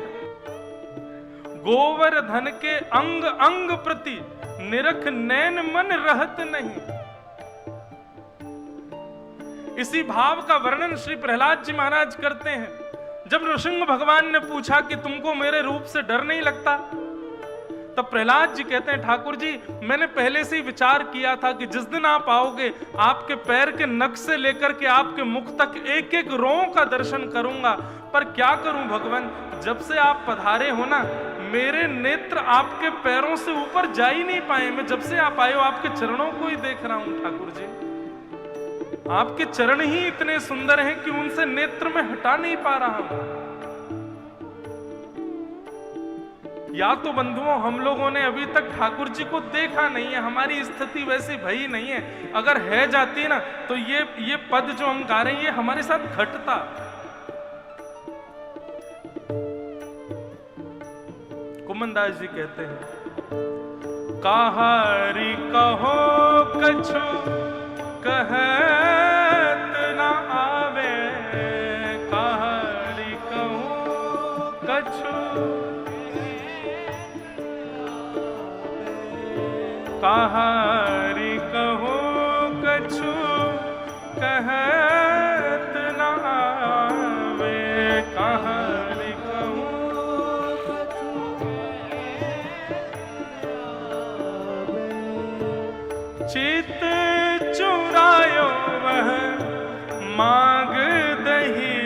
गोवर्धन के अंग अंग प्रति निरख नैन मन रहत नहीं। इसी भाव का वर्णन श्री प्रहलाद जी महाराज करते हैं। जब नृसिंह भगवान ने पूछा कि तुमको मेरे रूप से डर नहीं लगता, तब प्रहलाद जी कहते हैं, ठाकुर जी मैंने पहले से ही विचार किया था कि जिस दिन आप आओगे, आपके पैर के नख से लेकर के आपके मुख तक एक एक रों का दर्शन करूंगा। पर क्या करूं भगवान, जब से आप पधारे हो ना, मेरे नेत्र आपके पैरों से ऊपर जा ही नहीं पाए। मैं जब से आप आए हो आपके चरणों को ही देख रहा हूं ठाकुर जी। आपके चरण ही इतने सुंदर हैं कि उनसे नेत्र में हटा नहीं पा रहा हूं। या तो बंधुओं हम लोगों ने अभी तक ठाकुर जी को देखा नहीं है, हमारी स्थिति वैसी भई नहीं है। अगर है जाती ना तो ये पद जो हम गा रहे हैं ये हमारे साथ घटता। कुम्भनदास जी कहते हैं, कहारी कहो कछु कहत न आवे, कहारी कहो कछु कहारी कहो कछु कहत न आवे, कहारी कहो चित चुरायो वह मांग दही,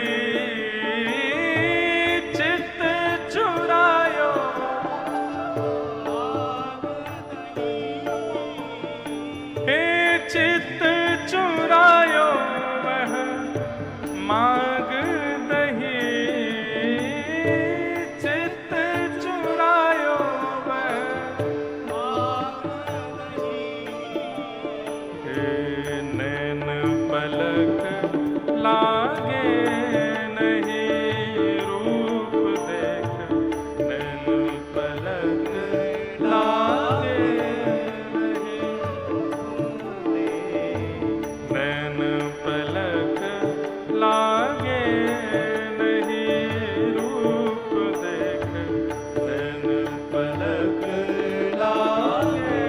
चित चुरायो हे चित चुरायो वह मांग दही, चित चुरायो वह मांग दही, नैन पलक लागे नहीं रूप देख, नैन पलक लागे लागे नहीं रूप देख, नैन पलक लागे।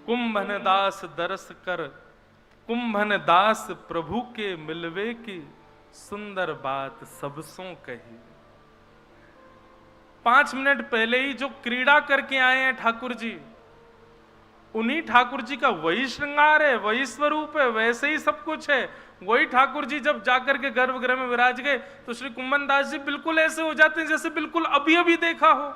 कुंभन दास दरस कर, कुंभन दास प्रभु के मिलवे की, सुंदर बात सबसों कही। 5 मिनट पहले ही जो क्रीड़ा करके आए हैं ठाकुर जी, उन्हीं ठाकुर जी का वही श्रृंगार है, वही स्वरूप है, वैसे ही सब कुछ है। वही ठाकुर जी जब जाकर के गर्भगृह में विराज गए तो श्री कुम्भन दास जी बिल्कुल ऐसे हो जाते हैं जैसे बिल्कुल अभी अभी देखा हो।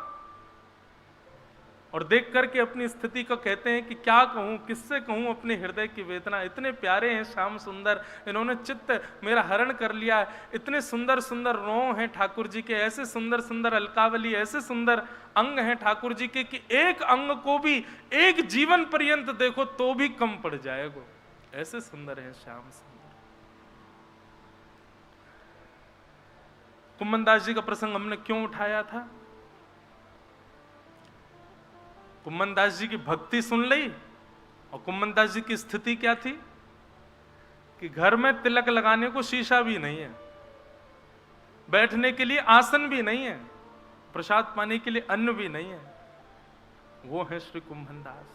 और देख करके अपनी स्थिति को कहते हैं कि क्या कहूं, किससे कहूं अपने हृदय की वेदना। इतने प्यारे हैं श्याम सुंदर, इन्होंने चित्त मेरा हरण कर लिया है। इतने सुंदर सुंदर रों हैं ठाकुर जी के, ऐसे सुंदर सुंदर अलकावली, ऐसे सुंदर अंग हैं ठाकुर जी के कि एक अंग को भी एक जीवन पर्यंत देखो तो भी कम पड़ जाएगा। ऐसे सुंदर हैं श्याम सुंदर। कुम्भन दास जी का प्रसंग हमने क्यों उठाया था? कुम्भन दास जी की भक्ति सुन ली, और कुम्भन दास जी की स्थिति क्या थी कि घर में तिलक लगाने को शीशा भी नहीं है। बैठने के लिए आसन भी नहीं है, प्रसाद पाने के लिए अन्न भी नहीं है। वो है श्री कुंभनदास।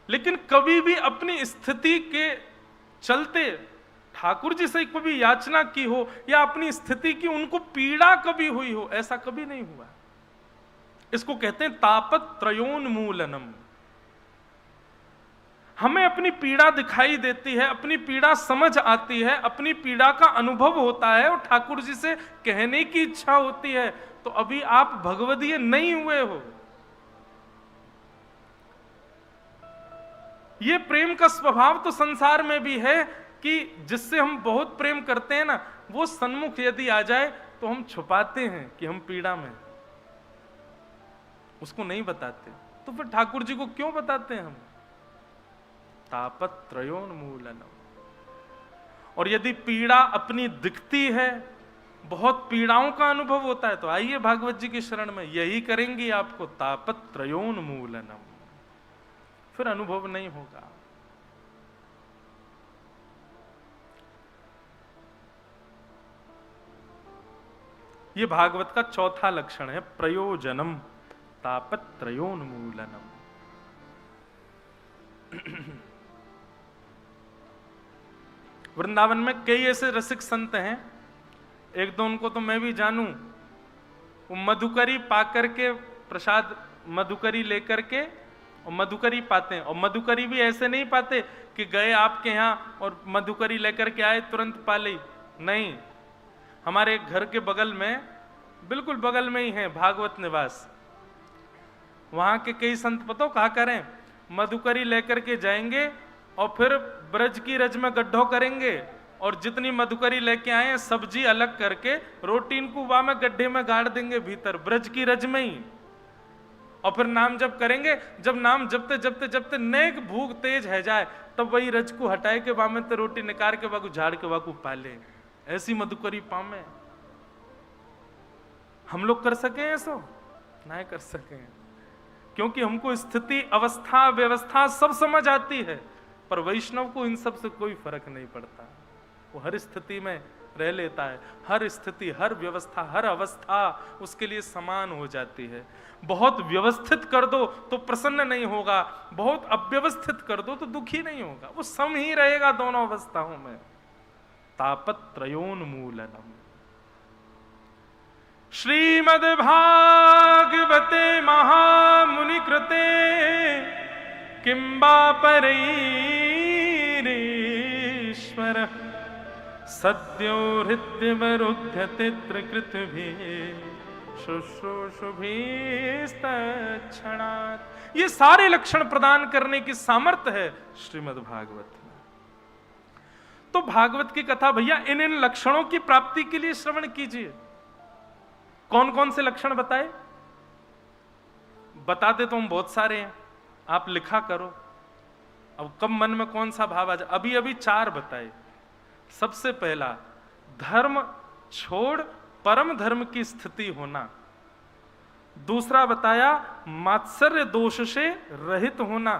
लेकिन कभी भी अपनी स्थिति के चलते ठाकुर जी से कभी याचना की हो या अपनी स्थिति की उनको पीड़ा कभी हुई हो, ऐसा कभी नहीं हुआ। इसको कहते हैं तापत्रयोन्मूलनम। हमें अपनी पीड़ा दिखाई देती है, अपनी पीड़ा समझ आती है, अपनी पीड़ा का अनुभव होता है और ठाकुर जी से कहने की इच्छा होती है, तो अभी आप भगवदीय नहीं हुए हो। ये प्रेम का स्वभाव तो संसार में भी है कि जिससे हम बहुत प्रेम करते हैं ना, वो सन्मुख यदि आ जाए तो हम छुपाते हैं कि हम पीड़ा में, उसको नहीं बताते। तो फिर ठाकुर जी को क्यों बताते हैं हम? तापत्रयोन्मूलनम। और यदि पीड़ा अपनी दिखती है, बहुत पीड़ाओं का अनुभव होता है, तो आइए भागवत जी की शरण में, यही करेंगी आपको, तापत्रयोन्मूलनम। फिर अनुभव नहीं होगा। यह भागवत का चौथा लक्षण है, प्रयोजनम तापत्रयोन्मूलनम। वृंदावन में कई ऐसे रसिक संत हैं, एक दो उनको तो मैं भी जानूं, वो मधुकरी पाकर के प्रसाद मधुकरी लेकर के और मधुकरी पाते हैं। और मधुकरी भी ऐसे नहीं पाते कि गए आपके यहां और मधुकरी लेकर के आए तुरंत पा ली, नहीं। हमारे घर के बगल में, बिल्कुल बगल में ही है भागवत निवास, वहां के कई संत पतो कहा करें, मधुकरी लेकर के जाएंगे और फिर ब्रज की रज में गड्ढो करेंगे और जितनी मधुकरी लेके आए सब्जी अलग करके रोटी कुआ में गड्ढे में गाड़ देंगे भीतर ब्रज की रज में ही, और फिर नाम जप करेंगे। जब नाम जपते जपते जपते नेक भूख तेज है जाए, तब वही रज को हटाए के बामे तो रोटी निकाल के बाकू झाड़ के बाकू पाले। ऐसी मधुकरी पामे। हम लोग कर सके ऐसो? नहीं कर सके, क्योंकि हमको स्थिति अवस्था व्यवस्था सब समझ आती है, पर वैष्णव को इन सब से कोई फर्क नहीं पड़ता। वो हर स्थिति में रह लेता है, हर स्थिति हर व्यवस्था हर अवस्था उसके लिए समान हो जाती है। बहुत व्यवस्थित कर दो तो प्रसन्न नहीं होगा, बहुत अव्यवस्थित कर दो तो दुखी नहीं होगा, वो सम ही रहेगा दोनों अवस्थाओं में। तापत्रयोन्मूलनम। श्रीमद्भागवते महामुनि कृते किंबा परैरीश्वर सद्यो हृद्यवरुध्यते त्रिकृतभिः शुश्रूषुभिस्तत्क्षणात्। ये सारे लक्षण प्रदान करने की सामर्थ्य है श्रीमद्भागवत में। तो भागवत की कथा भैया इन इन लक्षणों की प्राप्ति के लिए श्रवण कीजिए। कौन कौन से लक्षण बताए? बताते तो हम बहुत सारे हैं, आप लिखा करो। अब कब मन में कौन सा भाव आ जाए? अभी अभी 4 बताए। सबसे पहला, धर्म छोड़ परम धर्म की स्थिति होना। दूसरा बताया मात्सर्य दोष से रहित होना।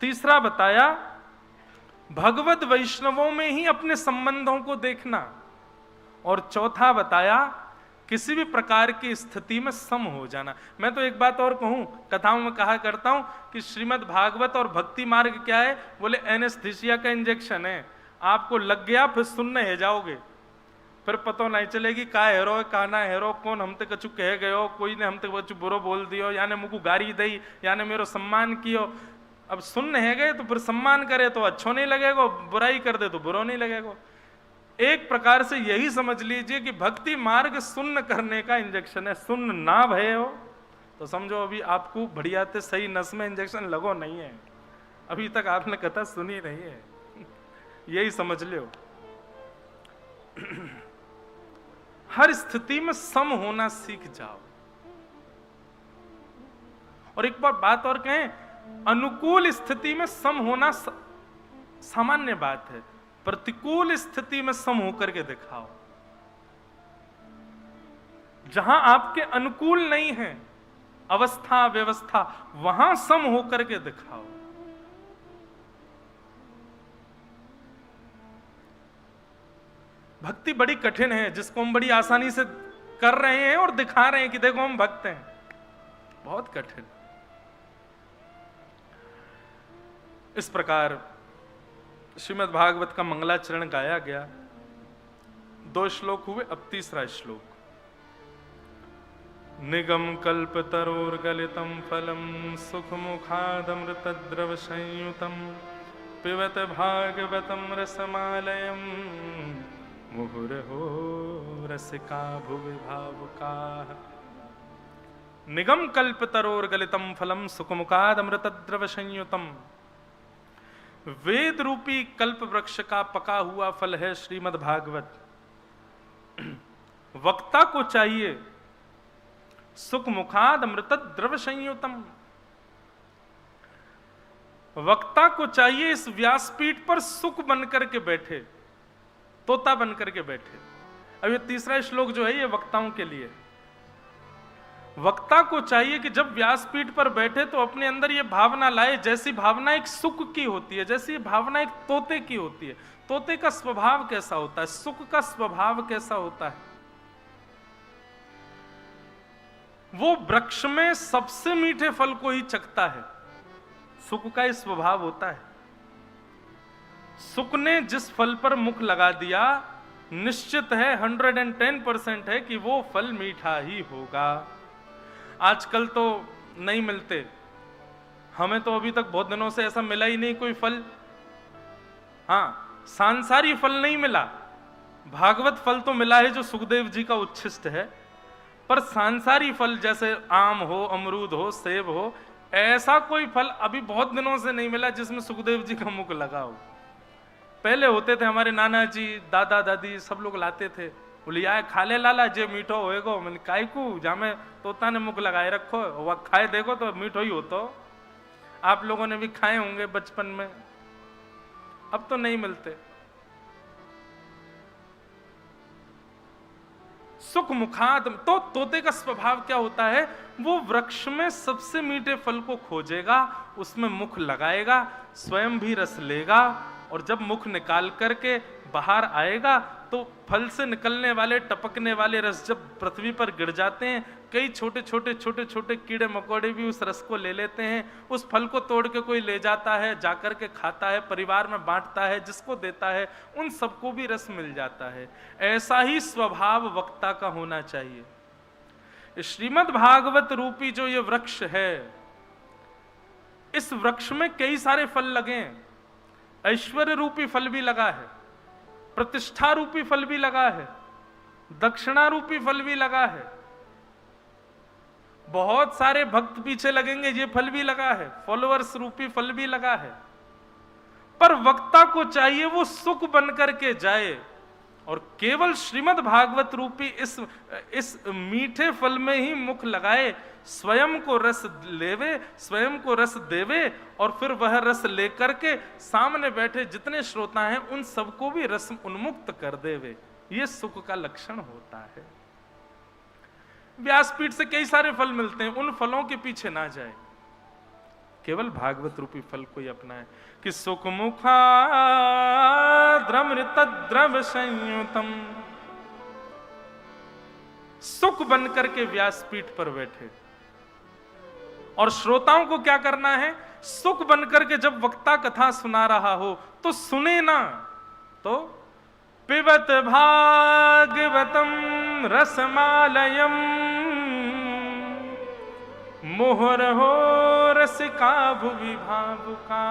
तीसरा बताया भगवत वैष्णवों में ही अपने संबंधों को देखना। और चौथा बताया किसी भी प्रकार की स्थिति में सम हो जाना। मैं तो एक बात और कहूं, कथाओं में कहा करता हूं कि श्रीमद् भागवत और भक्ति मार्ग क्या है? बोले एनेस्थीसिया का इंजेक्शन है। आपको लग गया फिर सुनने है जाओगे, फिर पता नहीं चलेगी का हेरो का ना हेरो, कौन हमते कछु कह गयो, कोई ने हमते कछु बुरो बोल दियो, याने मुझको गारी दई, याने मेरो सम्मान कियो। अब सुनने है गए तो फिर सम्मान करे तो अच्छो नहीं लगेगा, बुराई कर दे तो बुरो नहीं लगेगा। एक प्रकार से यही समझ लीजिए कि भक्ति मार्ग सुन्न करने का इंजेक्शन है। सुन्न ना भय हो तो समझो अभी आपको बढ़िया से सही नस में इंजेक्शन लगो नहीं है, अभी तक आपने कथा सुनी नहीं है, यही समझ लो। हर स्थिति में सम होना सीख जाओ। और एक बात और कहें, अनुकूल स्थिति में सम होना सामान्य बात है, प्रतिकूल स्थिति में सम होकर के दिखाओ। जहां आपके अनुकूल नहीं है अवस्था व्यवस्था, वहां सम होकर के दिखाओ। भक्ति बड़ी कठिन है, जिसको हम बड़ी आसानी से कर रहे हैं और दिखा रहे हैं कि देखो हम भक्त हैं, बहुत कठिन। इस प्रकार श्रीमद् भागवत का मंगलाचरण गाया गया। 2 श्लोक हुए, अब तीसरा श्लोक। निगम कल्प तरोर्गलितम फलम सुख मुखादमृत द्रव संयुतम पिबत भागवतम रसमालयम मुहुर्हो रसिका भुवि भावुकाः। निगम कल्प तरोर्गलितम फलम सुख मुखादमृत द्रव संयुतम। वेद रूपी कल्प वृक्ष का पका हुआ फल है श्रीमद् भागवत। वक्ता को चाहिए सुख मुखाद अमृत द्रव संयुतम। वक्ता को चाहिए इस व्यासपीठ पर सुख बनकर के बैठे, तोता बनकर के बैठे। अब ये तीसरा श्लोक जो है ये वक्ताओं के लिए। वक्ता को चाहिए कि जब व्यासपीठ पर बैठे तो अपने अंदर ये भावना लाए, जैसी भावना एक सुख की होती है, जैसी भावना एक तोते की होती है। तोते का स्वभाव कैसा होता है, सुख का स्वभाव कैसा होता है? वो वृक्ष में सबसे मीठे फल को ही चखता है। सुख का ही स्वभाव होता है। सुख ने जिस फल पर मुख लगा दिया, निश्चित है 110% है कि वो फल मीठा ही होगा। आजकल तो नहीं मिलते, हमें तो अभी तक बहुत दिनों से ऐसा मिला ही नहीं कोई फल। हाँ, सांसारी फल नहीं मिला, भागवत फल तो मिला है जो सुखदेव जी का उच्छिष्ट है, पर सांसारी फल जैसे आम हो, अमरूद हो, सेब हो, ऐसा कोई फल अभी बहुत दिनों से नहीं मिला जिसमें सुखदेव जी का मुख लगा हो। पहले होते थे, हमारे नाना जी, दादा दादी सब लोग लाते थे, बोले आए खा ले लाला जे मीठो होएगो। मैंने काय को जामे तोता ने मुख लगाए रखो, वह खाए देखो तो मीठो ही होतो। आप लोगों ने भी खाए होंगे बचपन में, अब तो नहीं मिलते। सुख मुखाद, तो तोते का स्वभाव क्या होता है? वो वृक्ष में सबसे मीठे फल को खोजेगा, उसमें मुख लगाएगा, स्वयं भी रस लेगा, और जब मुख निकाल करके बाहर आएगा तो फल से निकलने वाले टपकने वाले रस जब पृथ्वी पर गिर जाते हैं, कई छोटे छोटे कीड़े मकोड़े भी उस रस को ले लेते हैं। उस फल को तोड़ के कोई ले जाता है, जाकर के खाता है, परिवार में बांटता है, जिसको देता है उन सबको भी रस मिल जाता है। ऐसा ही स्वभाव वक्ता का होना चाहिए। श्रीमद् भागवत रूपी जो ये वृक्ष है, इस वृक्ष में कई सारे फल लगे हैं। ऐश्वर्य रूपी फल भी लगा है, प्रतिष्ठा रूपी फल भी लगा है, दक्षिणा रूपी फल भी लगा है, बहुत सारे भक्त पीछे लगेंगे ये फल भी लगा है, फॉलोअर्स रूपी फल भी लगा है। पर वक्ता को चाहिए वो सुख बनकर के जाए और केवल श्रीमद् भागवत रूपी इस मीठे फल में ही मुख लगाए, स्वयं को रस लेवे, स्वयं को रस देवे, और फिर वह रस लेकर के सामने बैठे जितने श्रोता हैं उन सबको भी रस उन्मुक्त कर देवे। ये सुख का लक्षण होता है। व्यासपीठ से कई सारे फल मिलते हैं, उन फलों के पीछे ना जाए, केवल भागवत रूपी फल को ही अपनाए कि सुख मुखा द्रमृत द्रव संयुतम। सुख बनकर के व्यासपीठ पर बैठे, और श्रोताओं को क्या करना है? सुख बनकर के जब वक्ता कथा सुना रहा हो तो सुने ना, तो पिबत भागवतम रसमालयम मुहुर्हो रसिका भुवि भावुका।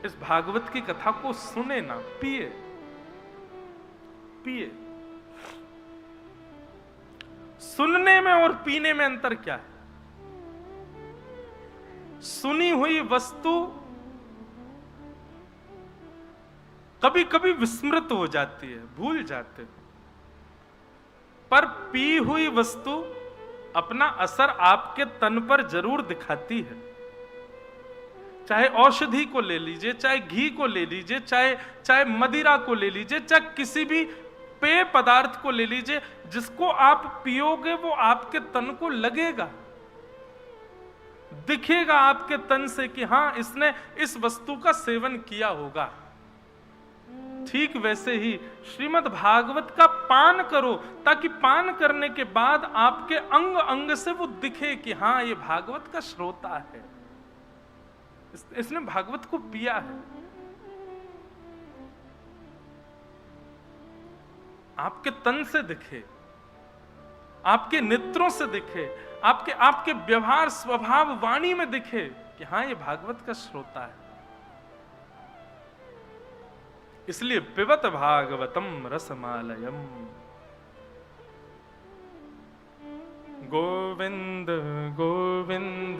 इस भागवत की कथा को सुने ना, पिए पिए। सुनने में और पीने में अंतर क्या है? सुनी हुई वस्तु कभी कभी विस्मृत हो जाती है, भूल जाते हैं, पर पी हुई वस्तु अपना असर आपके तन पर जरूर दिखाती है। चाहे औषधि को ले लीजिए, चाहे घी को ले लीजिए, चाहे मदिरा को ले लीजिए, चाहे किसी भी पेय पदार्थ को ले लीजिए, जिसको आप पियोगे वो आपके तन को लगेगा, दिखेगा आपके तन से कि हां इसने इस वस्तु का सेवन किया होगा। ठीक वैसे ही श्रीमद् भागवत का पान करो, ताकि पान करने के बाद आपके अंग अंग से वो दिखे कि हाँ ये भागवत का श्रोता है, इसने भागवत को पिया है। आपके तन से दिखे, आपके नेत्रों से दिखे, आपके व्यवहार स्वभाव वाणी में दिखे कि हाँ ये भागवत का श्रोता है। इसलिए पिबत भागवतम रसमालयम। गोविंद गोविंद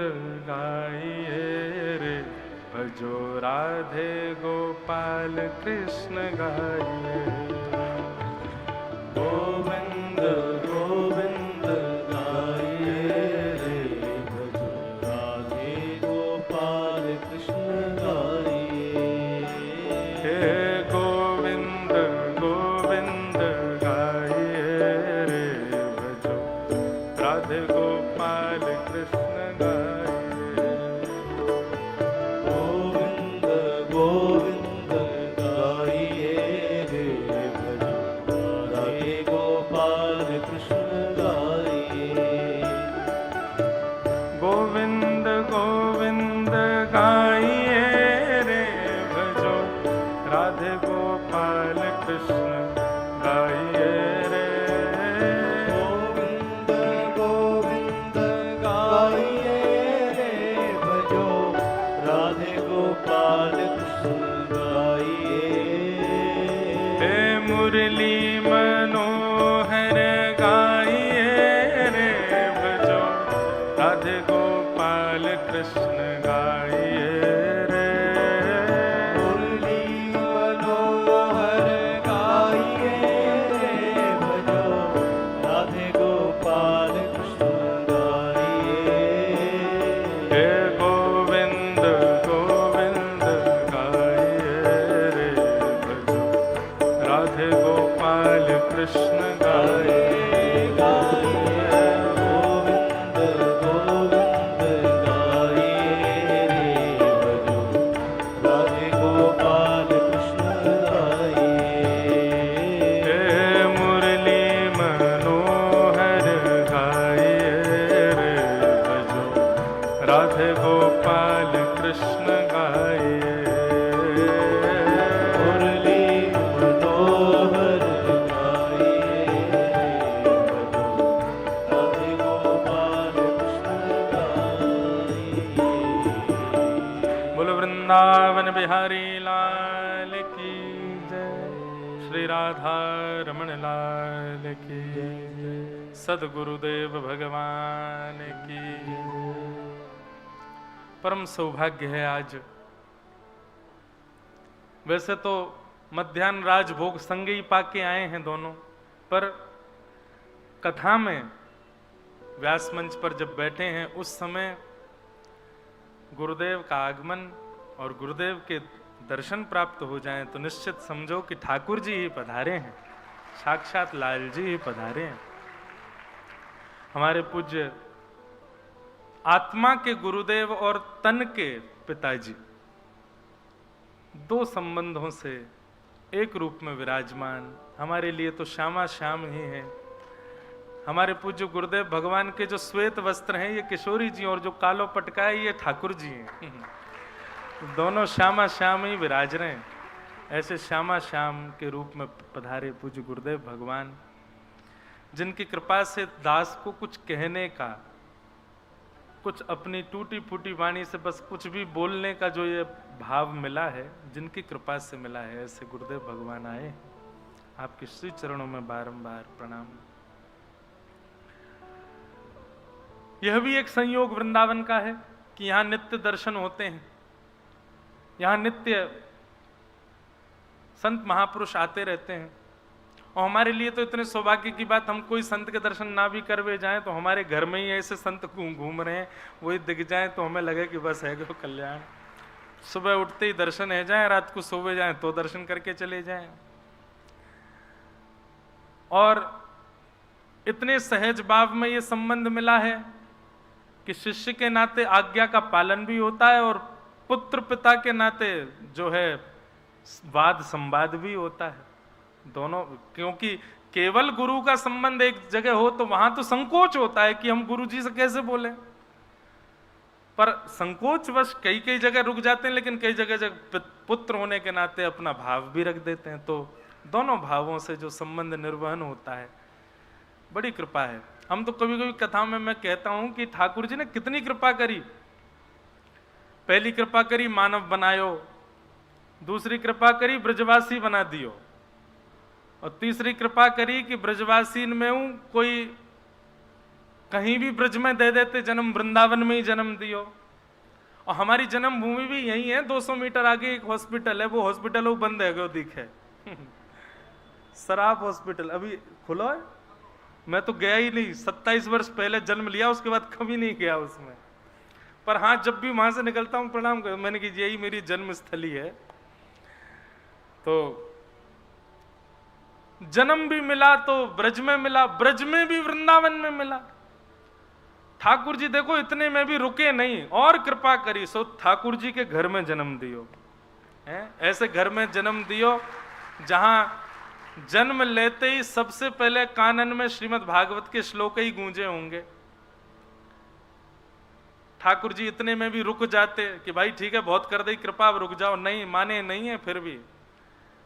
गाइए रे, भजो राधे गोपाल कृष्ण गाइए। गोविंद गोविंद गाइए रे, भजो राधे गोपाल कृष्ण गाइए। हे गोविंद गोविंद गाइए रे, भजो राधे गोपाल कृष्ण गाइए। गोविंद गोविंद गाइए रे, भजो राधे गोपाल कृष्ण गाइए। गोविंद गोविंद गाइए रे, भजो राधे गोपाल कृष्ण गाइए रे। गोविंद गोविंद गाइए रे, भजो राधे गोपाल कृष्ण गाइए। हे मुरली मनोहर गाइए रे, भजो राधे गोपाल कृष्ण गाइए रे। मुरली मनोहर गाइए रे, भजो राधे गोपाल कृष्ण गाइए। हे गोविंद गोविंद गाइए रे, भजो राधे गोपाल कृष्ण गाइए। गोविंद गोविंद गाइए रे, भजो राधे गोपाल कृष्ण गाइए। हे मुरली मनोहर गाइए रे, भजो राधे गोपाल कृष्ण गाइए। मुरली मनोहर गाइए रे, भजो राधे गोपाल कृष्ण गाइए। बोलो वृंदावन बिहारी लाल की जय, श्री राधा रमण लाल की जय, सद्गुरुदेव भगवान की जय। परम सौभाग्य है आज। वैसे तो मध्याह्न राजभोग संग ही पाके आए हैं दोनों, पर कथा में व्यास मंच पर जब बैठे हैं उस समय गुरुदेव का आगमन और गुरुदेव के दर्शन प्राप्त हो जाएं तो निश्चित समझो कि ठाकुर जी ही पधारे हैं, साक्षात लाल जी ही पधारे हैं। हमारे पूज्य आत्मा के गुरुदेव और तन के पिताजी दो संबंधों से एक रूप में विराजमान, हमारे लिए तो श्यामा श्याम ही है। हमारे पूज्य गुरुदेव भगवान के जो श्वेत वस्त्र हैं ये किशोरी जी, और जो कालो पटका है ये ठाकुर जी हैं। दोनों श्यामा श्याम ही विराज रहे हैं। ऐसे श्यामा श्याम के रूप में पधारे पूज्य गुरुदेव भगवान, जिनकी कृपा से दास को कुछ कहने का, कुछ अपनी टूटी फूटी वाणी से बस कुछ भी बोलने का जो ये भाव मिला है, जिनकी कृपा से मिला है, ऐसे गुरुदेव भगवान आए। आपके श्री चरणों में बारंबार प्रणाम। यह भी एक संयोग वृंदावन का है कि यहाँ नित्य दर्शन होते हैं, यहाँ नित्य संत महापुरुष आते रहते हैं। और हमारे लिए तो इतने सौभाग्य की बात, हम कोई संत के दर्शन ना भी करवे जाएं तो हमारे घर में ही ऐसे संत घूम रहे हैं, वही दिख जाएं तो हमें लगे कि बस है गो कल्याण। सुबह उठते ही दर्शन है जाएं, रात को सोवे जाएं तो दर्शन करके चले जाएं। और इतने सहज भाव में ये संबंध मिला है कि शिष्य के नाते आज्ञा का पालन भी होता है और पुत्र पिता के नाते जो है वाद संवाद भी होता है दोनों, क्योंकि केवल गुरु का संबंध एक जगह हो तो वहां तो संकोच होता है कि हम गुरु जी से कैसे बोले, पर संकोचवश कई कई जगह रुक जाते हैं, लेकिन कई जगह पुत्र होने के नाते अपना भाव भी रख देते हैं। तो दोनों भावों से जो संबंध निर्वहन होता है, बड़ी कृपा है। हम तो कभी कभी कथाओं में मैं कहता हूं कि ठाकुर जी ने कितनी कृपा करी। पहली कृपा करी मानव बनायो, दूसरी कृपा करी ब्रजवासी बना दियो, और तीसरी कृपा करी कि ब्रजवासी में हूं कोई कहीं भी ब्रज में दे देते जन्म, वृंदावन में ही जन्म दियो। और हमारी जन्मभूमि भी यही है, 200 मीटर आगे एक हॉस्पिटल है, वो हॉस्पिटल वो बंद है, वो दिखे शराब हॉस्पिटल अभी खुला है, मैं तो गया ही नहीं, 27 वर्ष पहले जन्म लिया, उसके बाद कभी नहीं गया उसमें। पर हाँ, जब भी वहां से निकलता हूं प्रणाम कर, मैंने कि यही मेरी जन्म स्थली है। तो जन्म भी मिला तो ब्रज में मिला, ब्रज में भी वृंदावन में मिला। ठाकुर जी देखो इतने में भी रुके नहीं, और कृपा करी सो ठाकुर जी के घर में जन्म दियो है। ऐसे घर में जन्म दियो जहां जन्म लेते ही सबसे पहले कानन में श्रीमद् भागवत के श्लोक ही गूंजे होंगे। ठाकुर जी इतने में भी रुक जाते कि भाई ठीक है बहुत कर दी कृपा, अब रुक जाओ, नहीं माने नहीं है, फिर भी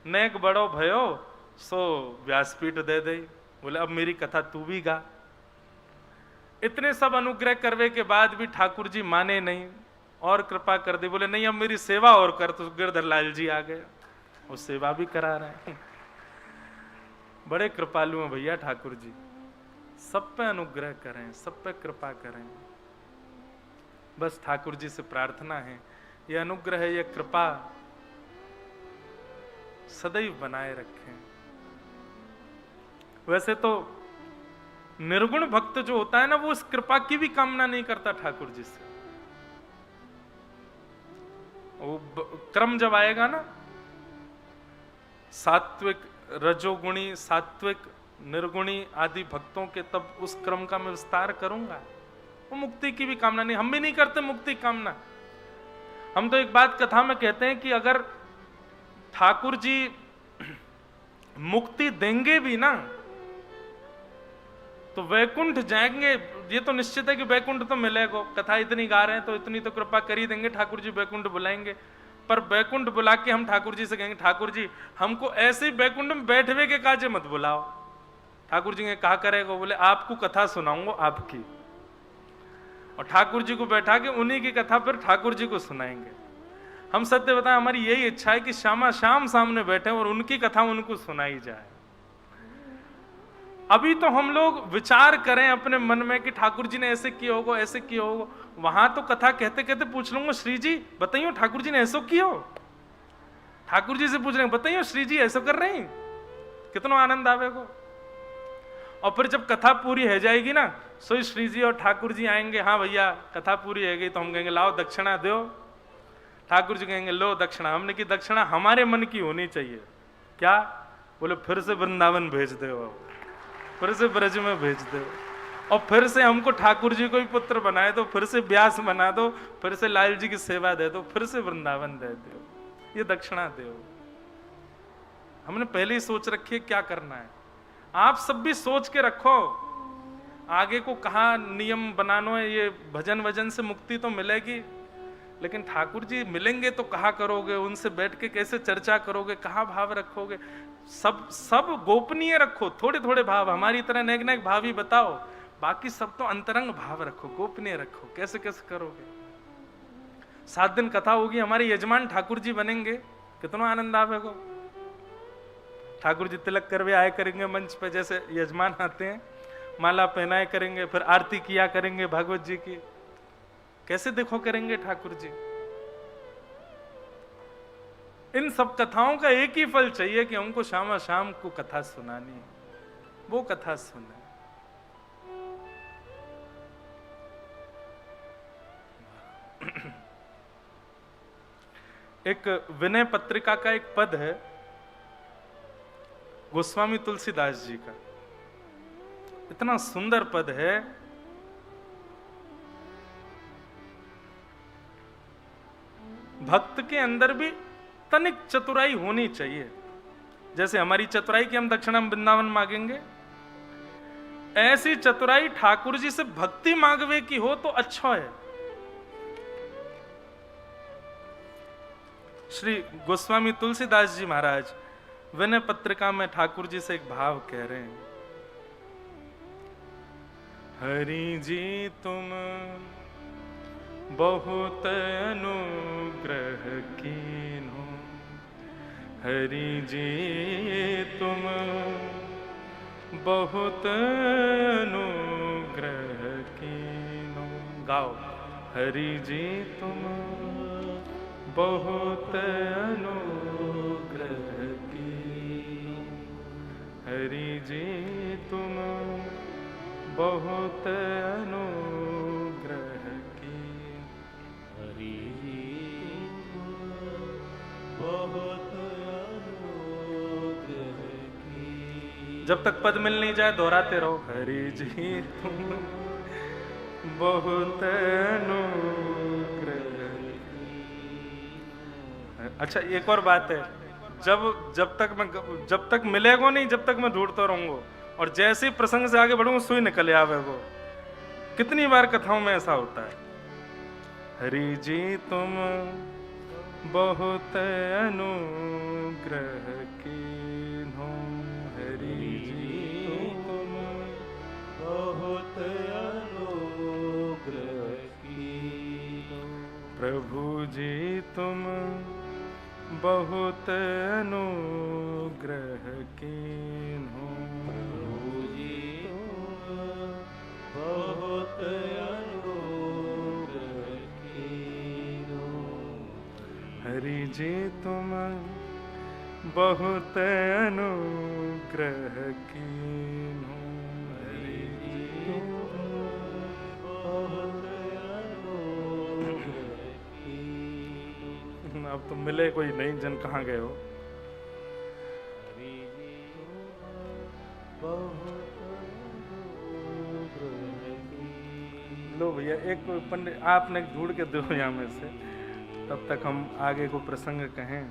नेक बड़ो भयो सो व्यासपीठ दे दे, बोले अब मेरी कथा तू भी गा। इतने सब अनुग्रह करवे के बाद भी ठाकुर जी माने नहीं, और कृपा कर दी, बोले नहीं अब मेरी सेवा और कर। तो गिरधर लाल जी आ गए, वो सेवा भी करा रहे हैं। बड़े कृपालु हैं भैया ठाकुर जी, सब पे अनुग्रह करें, सब पे कृपा करें। बस ठाकुर जी से प्रार्थना है ये अनुग्रह, ये कृपा सदैव बनाए रखें। वैसे तो निर्गुण भक्त जो होता है ना, वो उस कृपा की भी कामना नहीं करता ठाकुर जी से। वो क्रम जब आएगा ना, सात्विक रजोगुणी सात्विक निर्गुणी आदि भक्तों के, तब उस क्रम का मैं विस्तार करूंगा। वो मुक्ति की भी कामना नहीं, हम भी नहीं करते मुक्ति कामना। हम तो एक बात कथा में कहते हैं कि अगर ठाकुर जी मुक्ति देंगे भी ना तो वैकुंठ जाएंगे, ये तो निश्चित है कि वैकुंठ तो मिलेगा। कथा इतनी गा रहे हैं तो इतनी तो कृपा कर ही देंगे, ठाकुर जी वैकुंठ बुलाएंगे। पर वैकुंठ बुला के हम ठाकुर जी से कहेंगे ठाकुर जी हमको ऐसे ही वैकुंठ में बैठवे के काजे मत बुलाओ। ठाकुर जी ने कहा करेगा, बोले आपको कथा सुनाऊंगा आपकी, और ठाकुर जी को बैठा के उन्हीं की कथा फिर ठाकुर जी को सुनाएंगे। हम सत्य बताएं, हमारी यही इच्छा है कि शाम सामने बैठे और उनकी कथा उनको सुनाई जाए। अभी तो हम लोग विचार करें अपने मन में कि ठाकुर जी ने ऐसे किया होगा, ऐसे किया होगा। वहां तो कथा कहते कहते पूछ लूंगा, श्री जी बताइयो ठाकुर जी ने ऐसा किया। ठाकुर जी से पूछ रहे बताइयो श्री जी ऐसा कर रहे हैं, कितना आनंद आवेगा। और फिर जब कथा पूरी हो जाएगी ना, सो श्री जी और ठाकुर जी आएंगे, हाँ भैया कथा पूरी हो गई, तो हम कहेंगे लाओ दक्षिणा दो। ठाकुर जी कहेंगे लो दक्षिणा। हमने की दक्षिणा हमारे मन की होनी चाहिए। क्या? बोले फिर से वृंदावन भेज दो, फिर से ब्रज में भेज दो, और फिर से हमको ठाकुर जी को ही पुत्र बनाए दो, फिर से व्यास बना दो, फिर से लाल जी की सेवा दे दो, फिर से वृंदावन दे दो, ये दक्षिणा दो। हमने पहले ही सोच रखी है क्या करना है। आप सब भी सोच के रखो, आगे को कहाँ नियम बनाना है। ये भजन वजन से मुक्ति तो मिलेगी, लेकिन ठाकुर जी मिलेंगे तो कहाँ करोगे, उनसे बैठ के कैसे चर्चा करोगे, कहाँ भाव रखोगे। सब गोपनीय रखो, थोड़े थोड़े भाव, हमारी तरह नेक नेक भाव ही बताओ, बाकी सब तो अंतरंग भाव रखो, गोपनीय रखो। कैसे कैसे करोगे। 7 दिन कथा होगी, हमारे यजमान ठाकुर जी बनेंगे, कितना आनंद आवेगा। ठाकुर जी तिलक करवे आए करेंगे मंच पे, जैसे यजमान आते हैं, माला पहनाए करेंगे, फिर आरती किया करेंगे भागवत जी की। कैसे देखो करेंगे ठाकुर जी। इन सब कथाओं का एक ही फल चाहिए कि हमको शाम को कथा सुनानी है, वो कथा सुने। एक विनय पत्रिका का एक पद है गोस्वामी तुलसीदास जी का, इतना सुंदर पद है। भक्त के अंदर भी तनिक चतुराई होनी चाहिए। जैसे हमारी चतुराई की हम दक्षिणा में वृंदावन मांगेंगे, ऐसी चतुराई ठाकुर जी से भक्ति मांगवे की हो तो अच्छा है। श्री गोस्वामी तुलसीदास जी महाराज विनय पत्रिका में ठाकुर जी से एक भाव कह रहे हैं, हरि जी तुम बहुत अनुग्रह कीन्हो, हरि जी तुम बहुत अनुग्रह कीन्हो। गाओ, हरि जी तुम बहुत अनुग्रह कीन्हो, हरि जी तुम बहुत अनुग्रह कीन्हो, हरि जी बहुत अनुग्रह कीन्हो। जब तक पद मिल नहीं जाए दोहराते रहो, हरि जी तुम बहुत अनुग्रह। अच्छा एक और बात है, जब तक मिलेगा नहीं, जब तक मैं ढूंढता रहूंगा, और जैसे ही प्रसंग से आगे बढ़ूंगा सुई निकल आवे वो। कितनी बार कथाओं में ऐसा होता है, हरि जी तुम बहुत अनुग्रह कीन्हो, हरि जी तुम बहुत अनुग्रह कीन्हो, प्रभु जी तुम बहुत अनुग्रह कीन्हो, प्रभु जी बहुत अनुग्रह कीन्हो, हरि जी तुम बहुत अनुग्रह कीन्हो, हरि जी तुम बहुत अनुग्रह कीन्हो। अब तुम मिले कोई नहीं, जन कहाँ गए हो? लो भैया एक पंडित आपने ढूंढ के दो यहाँ में से, तब तक हम आगे को प्रसंग कहें।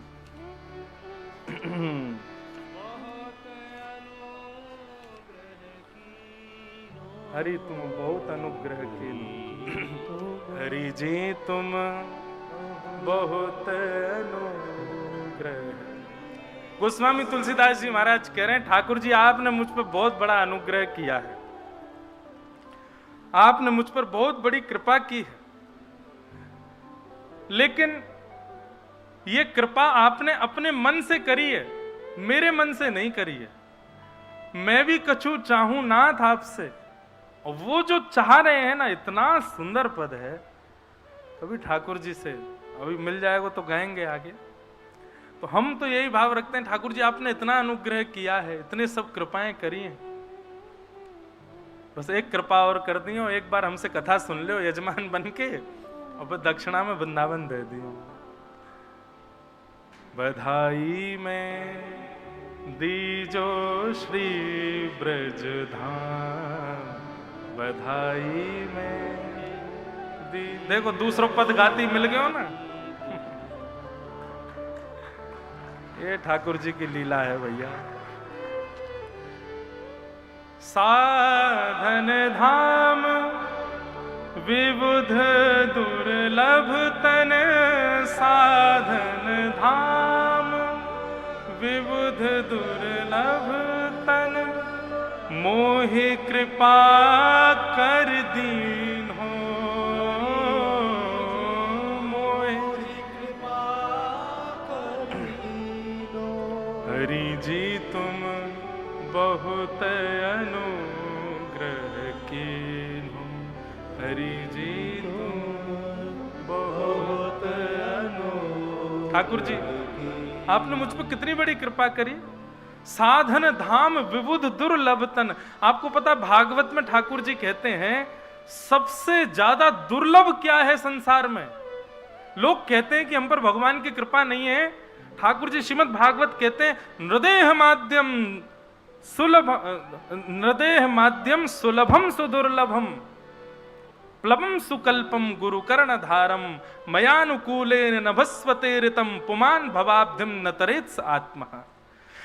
हरि तुम बहुत अनुग्रह कीन्हो, हरि जी तुम बहुत अनुग्रह। गोस्वामी तुलसीदास जी महाराज कह रहे हैं, ठाकुर जी आपने मुझ पर बहुत बड़ा अनुग्रह किया है, आपने मुझ पर बहुत बड़ी कृपा की है, लेकिन ये कृपा आपने अपने मन से करी है, मेरे मन से नहीं करी है। मैं भी कछु चाहूं नाथ आपसे, और वो जो चाह रहे हैं ना, इतना सुंदर पद है, कभी ठाकुर जी से अभी मिल जाएगा तो गाएंगे आगे। तो हम तो यही भाव रखते हैं, ठाकुर जी आपने इतना अनुग्रह किया है, इतने सब कृपाएं करी हैं, बस एक कृपा और कर दी हो, एक बार हमसे कथा सुन लो यजमान बन के, और फिर दक्षिणा में वृंदावन दे दियो। बधाई में दीजो श्री ब्रज धाम, बधाई में दी। देखो दूसरों पद गाती मिल गए हो ना। ये ठाकुर जी की लीला है भैया। साधन धाम विबुध दुर्लभ तन, साधन धाम विबुध दुर्लभ तन, मोहि कृपा कर दीन हो, मोहि कृपा कर दीन हो, हरि जी तुम बहुत अनुग्रह कीन्हो, हरि जी तुम बहुत अनुग्रह। ठाकुर जी आपने मुझ पर कितनी बड़ी कृपा करी। साधन धाम विबुध दुर्लभ तन। आपको पता भागवत में ठाकुर जी कहते हैं सबसे ज्यादा दुर्लभ क्या है संसार में। लोग कहते हैं कि हम पर भगवान की कृपा नहीं है, ठाकुर जी श्रीमद् भागवत कहते हैं नृदेह माध्यम सुलभ, नृदेह माध्यम सुलभम सुदुर्लभम। प्लवम सुकल्पम गुरुकर्ण धारम मयानुकूलेन नभस्वते ऋतम पुमान भवाब्धिम न तरेत्स आत्मा।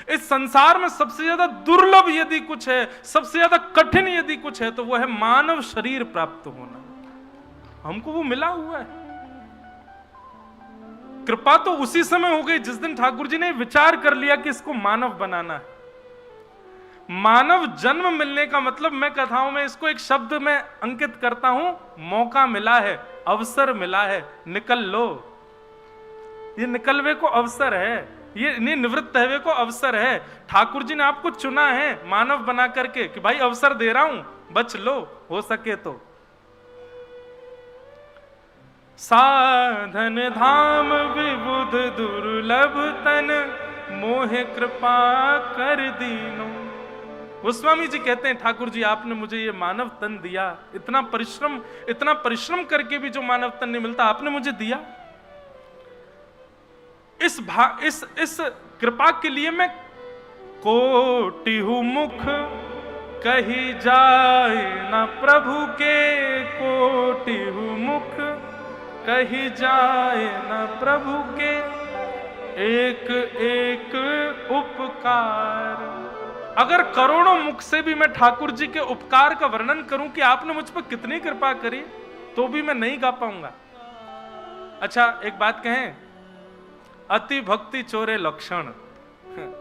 इस संसार में सबसे ज्यादा दुर्लभ यदि कुछ है, सबसे ज्यादा कठिन यदि कुछ है, तो वो है मानव शरीर प्राप्त होना। हमको वो मिला हुआ है। कृपा तो उसी समय हो गई जिस दिन ठाकुर जी ने विचार कर लिया कि इसको मानव बनाना है। मानव जन्म मिलने का मतलब, मैं कथाओं में इसको एक शब्द में अंकित करता हूं, मौका मिला है, अवसर मिला है, निकल लो। ये निकलवे को अवसर है, ये निवृत्त है को अवसर है। ठाकुर जी ने आपको चुना है मानव बना करके कि भाई अवसर दे रहा हूं, बच लो हो सके तो। साधन धाम विबुध दुर्लभ तन, मोहे कृपा कर दीनो। गोस्वामी जी कहते हैं ठाकुर जी आपने मुझे ये मानव तन दिया, इतना परिश्रम करके भी जो मानव तन नहीं मिलता आपने मुझे दिया। इस कृपा के लिए मैं कोटि हूं मुख कही जाए न प्रभु के, कोटि हूं मुख कही जाए न प्रभु के, एक एक उपकार। अगर करोड़ों मुख से भी मैं ठाकुर जी के उपकार का वर्णन करूं कि आपने मुझ पर कितनी कृपा करी, तो भी मैं नहीं गा पाऊंगा। अच्छा एक बात कहें, अति भक्ति चोरे लक्षण,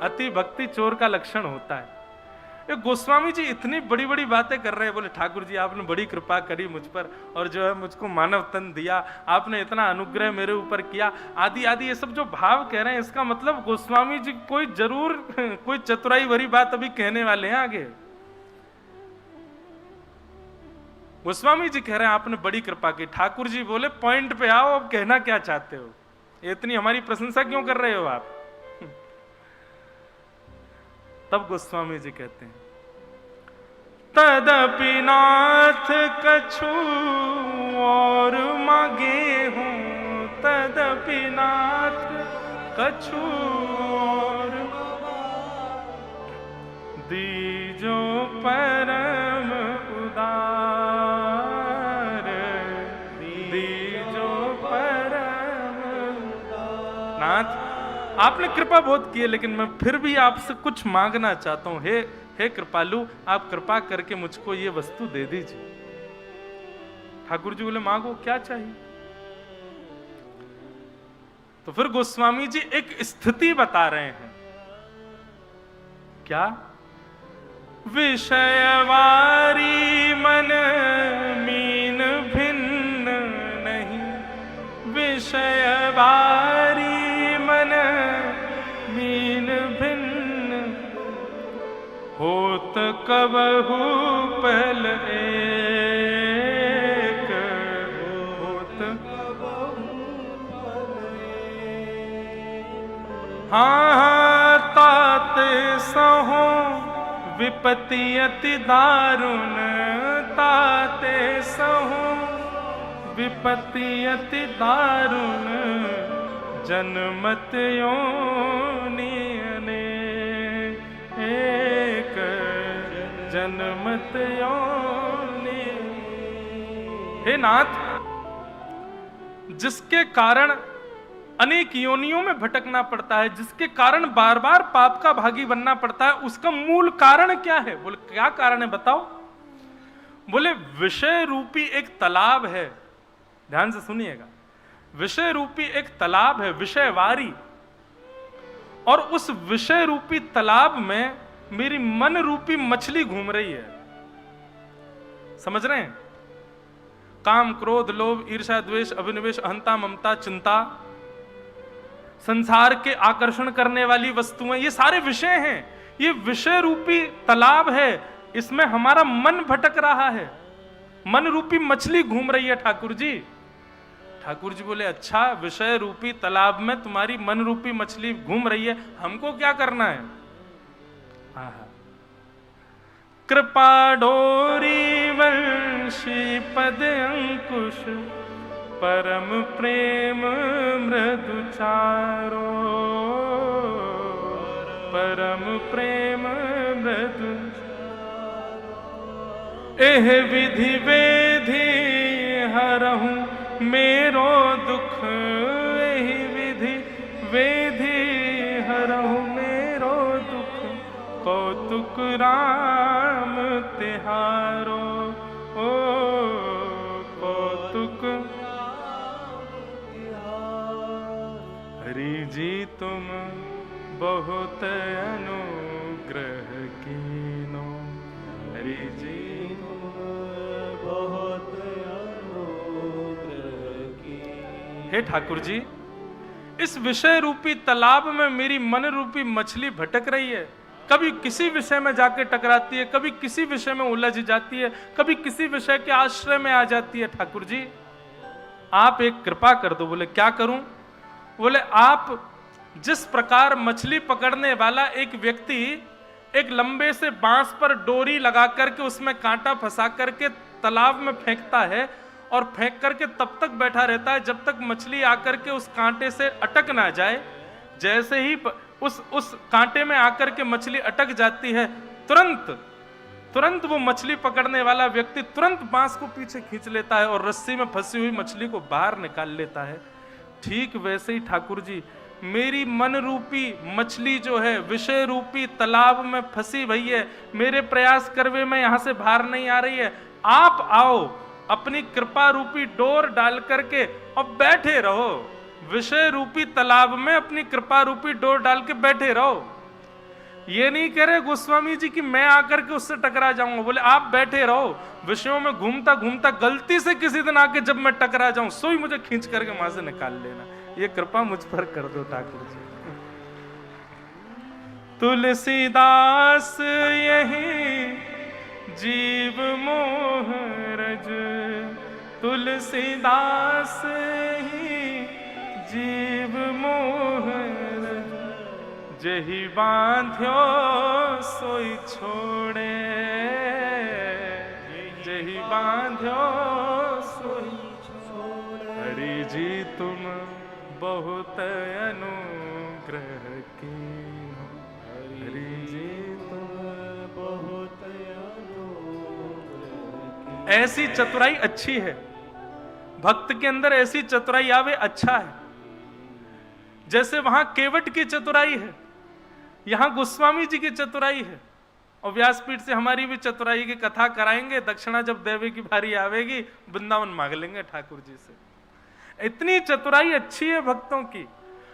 अति भक्ति चोर का लक्षण होता है। ये गोस्वामी जी इतनी बड़ी बड़ी बातें कर रहे हैं, बोले ठाकुर जी आपने बड़ी कृपा करी मुझ पर, और जो है मुझको मानव तन दिया, आपने इतना अनुग्रह मेरे ऊपर किया, आदि आदि ये सब जो भाव कह रहे हैं, इसका मतलब गोस्वामी जी कोई जरूर कोई चतुराई भरी बात अभी कहने वाले हैं आगे। गोस्वामी जी कह रहे हैं आपने बड़ी कृपा की। ठाकुर जी बोले पॉइंट पे आओ, अब कहना क्या चाहते हो, इतनी हमारी प्रशंसा क्यों कर रहे हो आप। तब गोस्वामी जी कहते हैं, तदपि नाथ कछु और मांगे हूं, तदपि नाथ कछु और दीजो परम उदार, दीजो परम नाथ आपने कृपा बहुत की है, लेकिन मैं फिर भी आपसे कुछ मांगना चाहता हूं। हे कृपालु, आप कृपा करके मुझको ये वस्तु दे दीजिए। ठाकुर जी बोले मांगो क्या चाहिए। तो फिर गोस्वामी जी एक स्थिति बता रहे हैं, क्या? विषयवारी मन मीन भिन्न नहीं, विषयवारी मन मीन भिन्न, होत कबहू पल एक, होत हाँ ताते सहो विपत्ति अति दारुण, ताते सहो विपत्ति अति दारुण, जन्मत योनि अनेक, जन्मत योनि। हे नाथ, जिसके कारण अनेक योनियों में भटकना पड़ता है, जिसके कारण बार बार पाप का भागी बनना पड़ता है, उसका मूल कारण क्या है? बोले क्या कारण है बताओ। बोले विषय रूपी एक तालाब है, ध्यान से सुनिएगा, विषय रूपी एक तालाब है, विषयवारी, और उस विषय रूपी तालाब में मेरी मन रूपी मछली घूम रही है। समझ रहे हैं? काम क्रोध लोभ ईर्ष्या द्वेष अभिनिवेश अहंता ममता चिंता, संसार के आकर्षण करने वाली वस्तुएं, ये सारे विषय हैं। ये विषय रूपी तालाब है, इसमें हमारा मन भटक रहा है, मन रूपी मछली घूम रही है। ठाकुर जी, ठाकुर जी बोले अच्छा, विषय रूपी तालाब में तुम्हारी मन रूपी मछली घूम रही है, हमको क्या करना है? कृपा डोरी वंशी पद अंकुश, परम प्रेम मृदु चारो, परम प्रेम मृदु, एह विधि वेधि मेरो दुख एहि विधि वेधि हरहु मेरो दुख कौतुक राम तिहारो ओ कौतुक हरि जी तुम बहुत अनुग्रह कीनो हरि जी तुम बहुत अनुग्रह कीनो। हे ठाकुर जी, इस विषय रूपी तालाब में मेरी मन रूपी मछली भटक रही है, कभी किसी विषय में जाके टकराती है, कभी किसी विषय में उलझ जाती है, कभी किसी विषय के आश्रय में आ जाती है। ठाकुर जी आप एक कृपा कर दो। बोले क्या करूं? बोले आप जिस प्रकार मछली पकड़ने वाला एक व्यक्ति एक लंबे से बांस पर डोरी लगा करके उसमें कांटा फंसा करके तालाब में फेंकता है और फेंक करके तब तक बैठा रहता है जब तक मछली आकर के उस कांटे से अटक ना जाए, जैसे ही उस कांटे में आकर के मछली अटक जाती है, तुरंत वो मछली पकड़ने वाला व्यक्ति तुरंत बांस को पीछे खींच लेता है और रस्सी में फंसी हुई मछली को बाहर निकाल लेता है। ठीक वैसे ही ठाकुर जी मेरी मन रूपी मछली जो है विषय रूपी तालाब में फंसी हुई है, मेरे प्रयास करवे में यहां से बाहर नहीं आ रही है। आप आओ, अपनी कृपा रूपी डोर डाल करके और बैठे रहो विषय रूपी तालाब में, अपनी कृपा रूपी डोर डाल के बैठे रहो। ये नहीं कह रहे गोस्वामी जी कि मैं आकर के उससे टकरा जाऊंगा। बोले आप बैठे रहो, विषयों में घूमता घूमता गलती से किसी दिन आके जब मैं टकरा जाऊं सोई मुझे खींच करके वहां से निकाल लेना। ये कृपा मुझ पर कर दो ठाकुर जी। तुलसीदास यही जीव मोह रज, तुलसीदास ही जीव मोह रज, जही बांध्यो सोई छोड़े, जही बांध्यो सोई छोड़े। हरि जी तुम बहुत अनुग्रह कीनो, हरि जी तुम बहुत अनुग्रह। ऐसी चतुराई अच्छी है, भक्त के अंदर ऐसी चतुराई आवे अच्छा है। जैसे वहां केवट की चतुराई है, यहां गोस्वामी जी की चतुराई है। और व्यासपीठ से हमारी भी चतुराई की कथा कराएंगे। दक्षिणा जब देवे की बारी आवेगी वृंदावन मांग लेंगे ठाकुर जी से। इतनी चतुराई अच्छी है भक्तों की।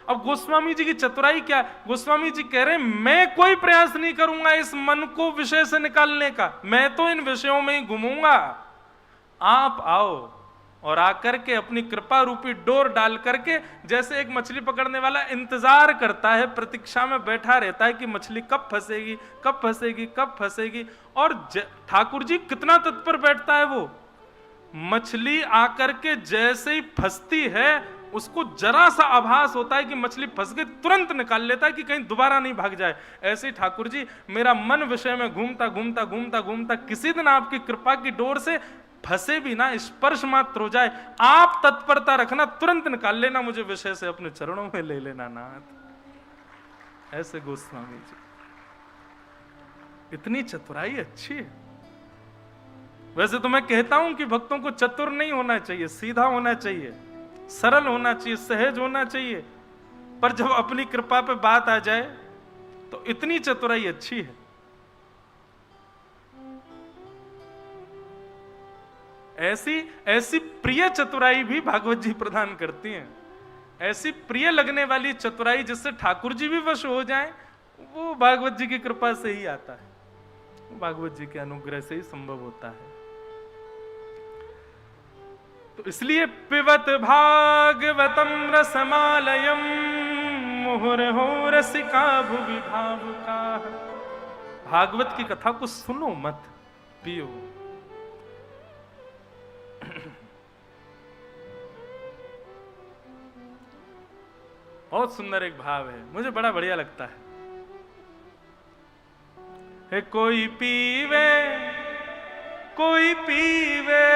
अब गोस्वामी जी की चतुराई क्या? गोस्वामी जी कह रहे हैं मैं कोई प्रयास नहीं करूंगा इस मन को विषय से निकालने का, मैं तो इन विषयों में ही घूमूंगा। आप आओ और आकर के अपनी कृपा रूपी डोर डाल करके, जैसे एक मछली पकड़ने वाला इंतजार करता है, प्रतीक्षा में बैठा रहता है कि मछली कब फंसेगी, कब फंसेगी, कब फंसेगी। और ठाकुर जी कितना तत्पर बैठता है वो। मछली आकर के जैसे ही फंसती है उसको जरा सा आभास होता है कि मछली फंस गई, तुरंत निकाल लेता है कि कहीं दोबारा नहीं भाग जाए। ऐसे ही ठाकुर जी मेरा मन विषय में घूमता घूमता घूमता घूमता किसी दिन आपकी कृपा की डोर से फंसे भी ना, स्पर्श मात्र हो जाए, आप तत्परता रखना, तुरंत निकाल लेना मुझे विषय से, अपने चरणों में ले लेना नाथ। ऐसे गोस्वामी जी, इतनी चतुराई अच्छी है। वैसे तो मैं कहता हूं कि भक्तों को चतुर नहीं होना चाहिए, सीधा होना चाहिए, सरल होना चाहिए, सहज होना चाहिए। पर जब अपनी कृपा पे बात आ जाए तो इतनी चतुराई अच्छी है। ऐसी प्रिय चतुराई भी भागवत जी प्रदान करती हैं। ऐसी प्रिय लगने वाली चतुराई जिससे ठाकुर जी भी वश हो जाएं, वो भागवत जी की कृपा से ही आता है, वो भागवत जी के अनुग्रह से ही संभव होता है। तो इसलिए पिबत भागवतम रसमालयम मुहुर्हो रसिका भुवि भावुका। भागवत की कथा को सुनो मत, पियो। बहुत सुंदर एक भाव है, मुझे बड़ा बढ़िया लगता है। कोई पीवे कोई पीवे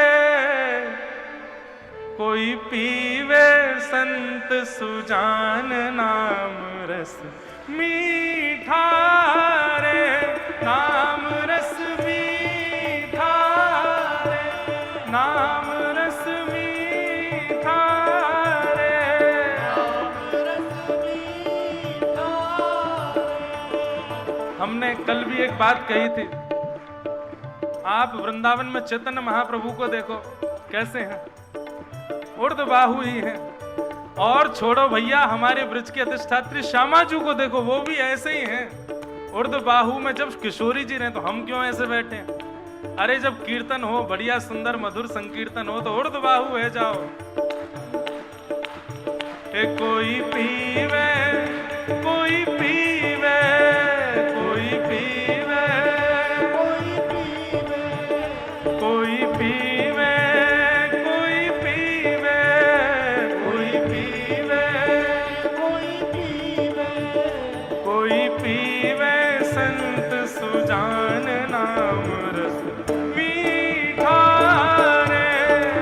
कोई पीवे संत सुजान नाम रस मीठा रे, नाम रस मीठा रे, नाम रस मीठा हमने कल भी एक बात कही थी, आप वृंदावन में चैतन्य महाप्रभु को देखो कैसे हैं, ऊर्ध्वबाहु ही हैं। और छोड़ो भैया, हमारे ब्रज के अधिष्ठात्री श्यामाजू को देखो, वो भी ऐसे ही हैं ऊर्ध्वबाहु में। जब किशोरी जी रहे तो हम क्यों ऐसे बैठे? अरे जब कीर्तन हो, बढ़िया सुंदर मधुर संकीर्तन हो, तो ऊर्ध्वबाहु है जाओ। कोई पीवे, कोई पीवे, कोई पीवे, कोई पीवे, कोई पीवे, कोई पीवे, कोई पीवे, कोई पीवे संत सुजान नाम रस मीठा रे,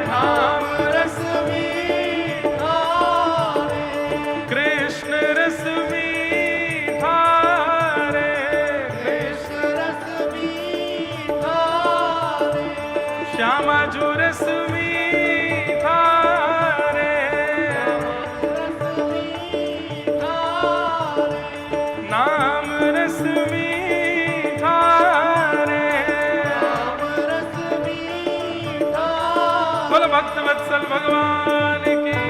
नाम रस मीठा रे, कृष्ण रस मीठा रे, कृष्ण रस मीठा रे, श्यामाजू रस मीठा रे, नाम रस मीठा रे, बोलो भक्त वत्सल भगवान की।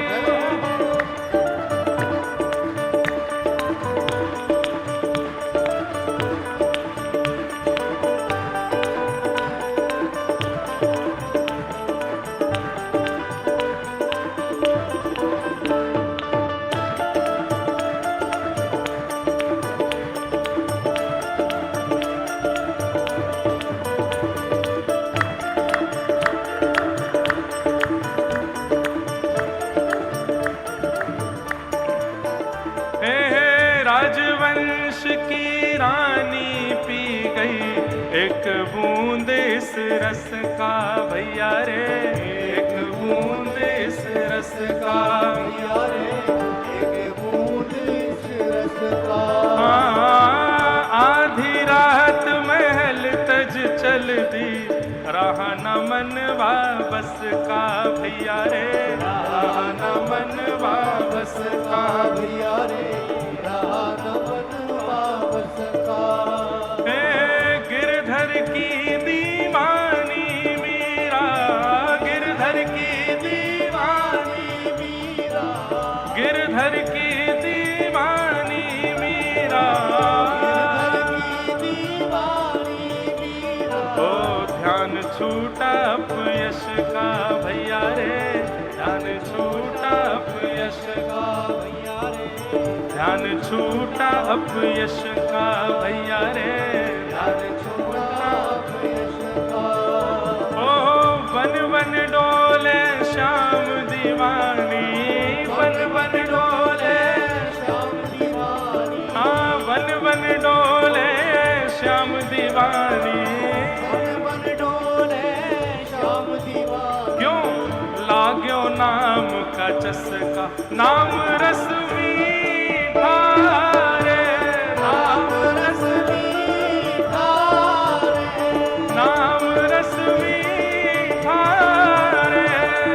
राजवंश की रानी पी गई एक बूंद इस रस का भैया रे, एक बूंद इस रस का भैया रे, एक बूंद इस रस का। आधी रात महल तज चल दी, रहा न मनवा बस का भैया रे, रहा न मनवा बस का भैया रे, गिरधर की दीवानी मीरा, गिरधर की दीवानी मीरा, गिरधर की दीवानी मीरा, गिरधर की दीवानी मीरा। ओ ध्यान छूटा अपयश का भैया रे, ध्यान छूटा अपयश का भैया रे, ध्यान छूटा अपयश का भैया रे, ध्यान छूटा अपयश का। ओ वन वन डोले श्याम दीवानी, वन वन डोले श्याम दीवानी, हाँ वन वन डोले श्याम दीवानी, वन वन डोले श्याम दीवानी। क्यों लाग्यो नाम का चस्का, नाम रस मीठा रे, नाम रस मीठा रे, नाम रस मीठा रे,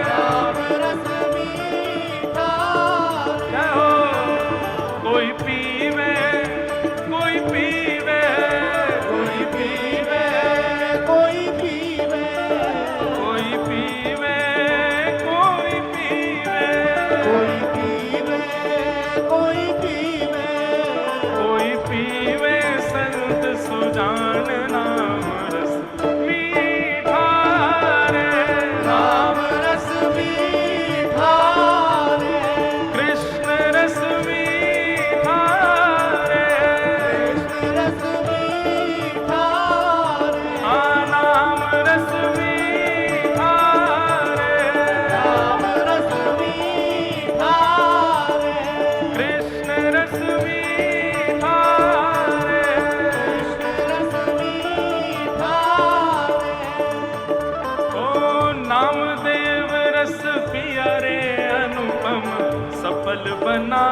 नाम रस मीठा रे। जय हो। कोई पीवे, कोई पीवे, कोई पीवे, कोई पीवे, कोई पीवे, कोई पीवे, कोई पीवे, कोई पीवे, कोई पीवे संत सुजान नाम रस मीठा रे, नाम रस मीठा रे, कृष्ण रस मीठा रे, कृष्ण रस मीठा रे, नाम रस मीठा रे, नाम रस मीठा रे, कृष्ण रस मीठा रे, कृष्ण रस मीठा रे। ओ नामदेव रस पिया रे अनुपम, सफल बना